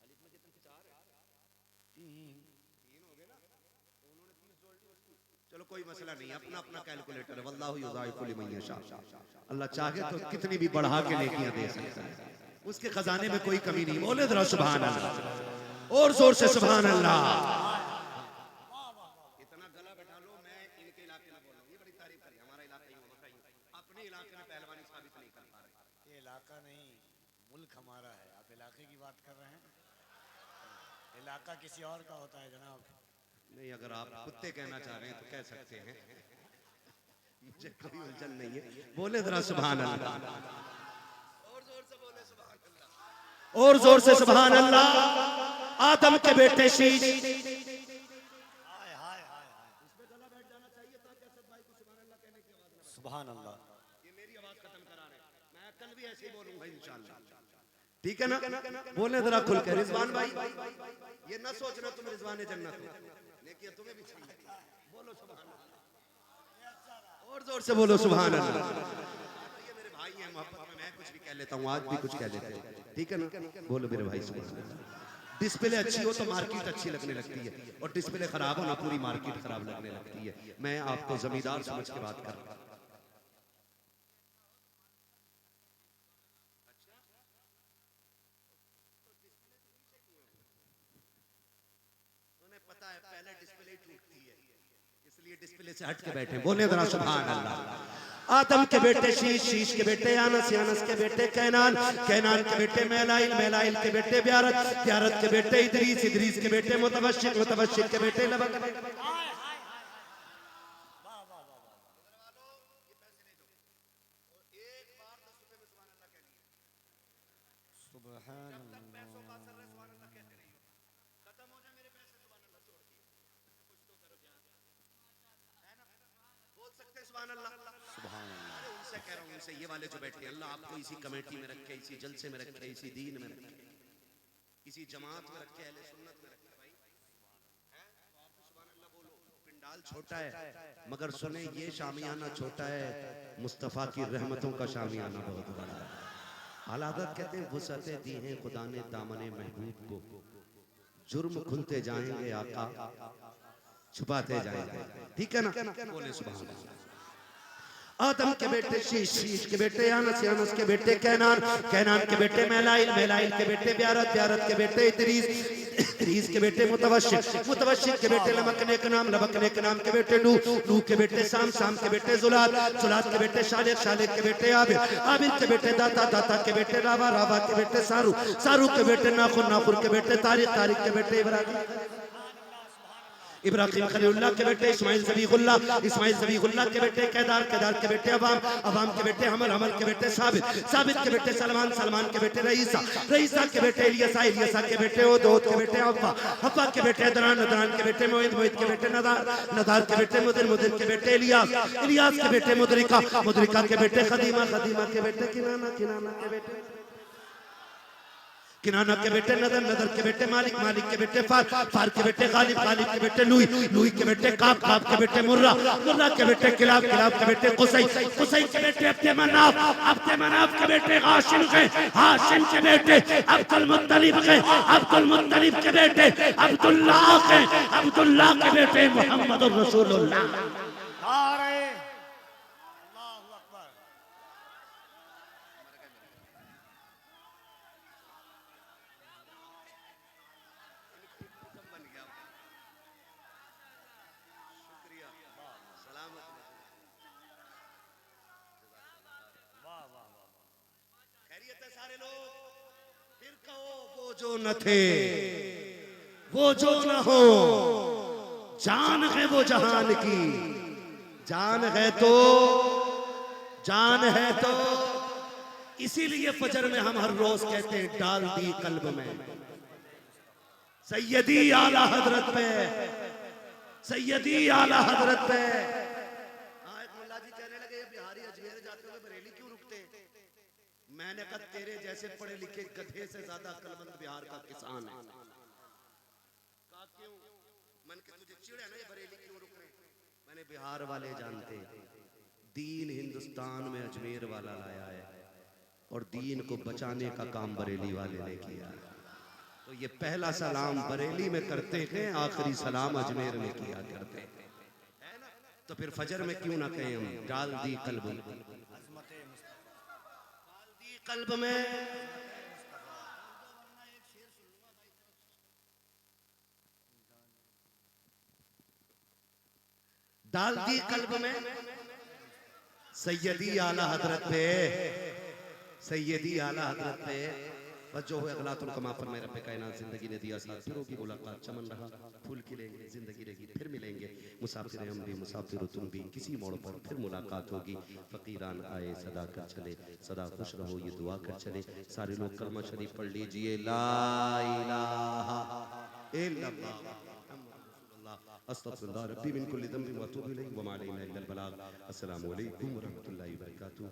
अलिफ में कितने 4 है? 3 हो गए ना, तो उन्होंने 30 जोड़ दी उसकी। चलो कोई मसला नहीं, अपना अपना कैलकुलेटर है। वल्लाहु युज़ाइफु लिमन यशा, अल्लाह चाहे तो कितनी भी बढ़ा के नेकियां दे सकता है, उसके खजाने में कोई कमी नहीं। बोले जरा सुभान अल्लाह, और जोर से सुभान अल्लाह। इतना गला बैठा लो, मैं इनके इलाके में बोल रहा हूं, ये बड़ी तारीफ करी, हमारा इलाका ही होता ही, अपने इलाके में पहलवानी साबित नहीं कर पा रहे। ये इलाका नहीं, मुल्क हमारा है। आप इलाके की बात कर रहे हैं, इलाका किसी और का होता है जनाब। नहीं अगर आप कुत्ते कहना चाह रहे हैं तो कह सकते हैं, मुझे कोई उलझन नहीं है। बोले जरा सुभान अल्लाह, और जोर से बोले सुभान अल्लाह, और जोर से सुभान अल्लाह। आदम के बेटे शीश, हाय हाय हाय हाय। इसमें गला बैठ जाना चाहिए ताकि असद भाई को सुभान अल्लाह कहने की आवाज ना बचे। सुभान अल्लाह। ये मेरी आवाज खत्म करा रहे हैं, मैं कल भी ऐसे ही बोलूंगा इंशाअल्लाह, ठीक है ना? बोले जरा खुल के रिजवान भाई, ये ना सोचना तुम रिजवान जन्नत हो, लेकिन तुम्हें भी चाहिए। बोलो सुभान अल्लाह, और जोर से बोलो सुभान अल्लाह। ये मेरे भाई हैं, मोहब्बत में मैं कुछ भी कह लेता हूँ, आज भी कुछ कह लेता हूँ, ठीक है ना? बोलो मेरे भाई सुभान अल्लाह। डिस्प्ले अच्छी हो तो मार्केट अच्छी लगने लगती है, और डिस्प्ले खराब हो ना पूरी मार्केट खराब लगने लगती है। मैं आपको जमींदार समझ के बात कर रहा हूं। टूटती है, इसलिए डिस्प्ले से हट के बैठे। बोले जरा सुभान अल्लाह। आदम के बेटे शीश, शीश के बेटे यानस, यानस के बेटे कैनान, कैनान के बेटे मैलाइल, मैलाइल के बेटे ब्यारत, ब्यारत के बेटे इदरीस, इदरीस के बेटे मुतवशिक, मुतवशिक के बेटे लबक। ये वाले जो बैठे अल्लाह आपको इसी कमेटी में रखे, इसी जलसे में रखे, इसी दीन में रखे, इसी जमात में रखे, अहले सुन्नत में रखे। भाई सुभान अल्लाह बोलो। पिंडाल छोटा है मगर सुने ये शामियाना छोटा है, मुस्तफा की रहमतों का शामियाना बहुत बड़ा है। हालात कहते हैं वुसअतें दी हैं खुदा ने दामने महबूब को, जुर्म खुलते जाएंगे आका छुपाते जाएंगे। ठीक है ना? बोले सुभान अल्लाह। आदम के बेटे शीश, शीश के बेटे यानस, यानस के बेटे कैनान, कैनान के बेटे मैलाइल, मैलाइल के बेटे ब्यारत, ब्यारत के बेटे इदरीस, इदरीस के बेटे मुतवशिक, मुतवशिक के बेटे लबकने के नाम, लबकने के नाम के बेटे नूह, नूह के बेटे साम, साम के बेटे जुलात, जुलात के बेटे शालिक, शालिक के बेटे आबिद, आबिद के बेटे दाता, दाता के बेटे रावा, रावा के बेटे सारू, सारू के बेटे नाखुन, नाखुन के बेटे तारिक, तारिक के बेटे इब्राहिम, इब्राहिम खलीलुल्लाह के बेटे इस्माइल ज़बीहुल्लाह, इस्माइल ज़बीहुल्लाह के बेटे केदार, केदार के बेटे अवाम, अवाम के बेटे हमल, हमल के बेटे साबित, साबित के बेटे सलमान, सलमान के बेटे रईसा, रईसा के बेटे इलियसा, इलियसा के बेटे ओद के बेटे हव्वा, हव्वा के बेटे अदरान, अदरान के बेटे मोइद, मोइद के बेटे नदार, नदार के बेटे मुदिर, मुदिर के बेटे इलियास, इलियास के बेटे मुदरिका, मुदरिका के बेटे खदीमा, खदीमा के बेटे किनाना, किनाना के बेटे किनाना के बेटे नदर, नदर के बेटे मालिक, मालिक के बेटे फार, फार के बेटे गालिब, गालिब के बेटे लुई, लुई के बेटे काब, काब के बेटे मुर्रा, मुर्रा के बेटे किलाब, किलाब के बेटे कुसै, कुसै के बेटे अब्दे मनाफ, अब्दे मनाफ के बेटे हाशिम के, हाशिम के बेटे अब्दुल मुत्तलिब के, अब्दुल मुत्तलिब के बेटे अब्दुल्लाह के, अब्दुल्लाह के बेटे मुहम्मदुर रसूलुल्लाह। जो न थे वो जो न हो, जान है वो जहान की, जान है तो, जान है तो, इसीलिए फजर में हम हर रोज कहते हैं डाल दी कल्ब में सैयदी आला हजरत पे, सैयदी आला हजरत पे। मुल्ला जी कहने लगे बिहारी अजमेर जाते हुए बरेली क्यों रुकते? मैंने कहा तेरे जैसे पढ़े लिखे गधे से ज्यादा अक्लमंद बिहार का किसान है। कहा क्यों? मन के तुझे चिढ़ है ना ये बरेली क्यों रुक रहे? मैंने बिहार वाले जानते दीन हिंदुस्तान में अजमेर वाला लाया है और दीन को बचाने का काम बरेली वाले ने किया। तो ये पहला सलाम बरेली में करते हैं, आखिरी सलाम अजमेर में किया करते हैं। तो फिर फजर में क्यों ना कहें हम डाल दी कल्ब में, कल्ब में। डाल दी कल्ब में सैयदी आला हजरत पे, सैयदी आला हजरत पे जो है अगलातुल कमा पर मेरे पे कायनात जिंदगी ने दिया साथ, फिर होगी मुलाकात, चमन रहा फूल खिलेंगे, जिंदगी रहेगी फिर मिलेंगे, मुसाफिर हम भी मुसाफिर तुम भी, किसी मोड़ पर फिर मुलाकात होगी। फकीरान आए सदा कर चले, सदा खुश रहो ये दुआ कर चले। सारे लोग कलमा शरीफ पढ़ लीजिए, ला इलाहा इल्लल्लाह अस्तगफिरुल्लाह रब्बी मिन कुल्ली ज़ंबिन व अतूबु इलैहि व मा अलैना इल्लल बलाग। अस्सलामु अलैकुम व रहमतुल्लाहि व बरकातुहू।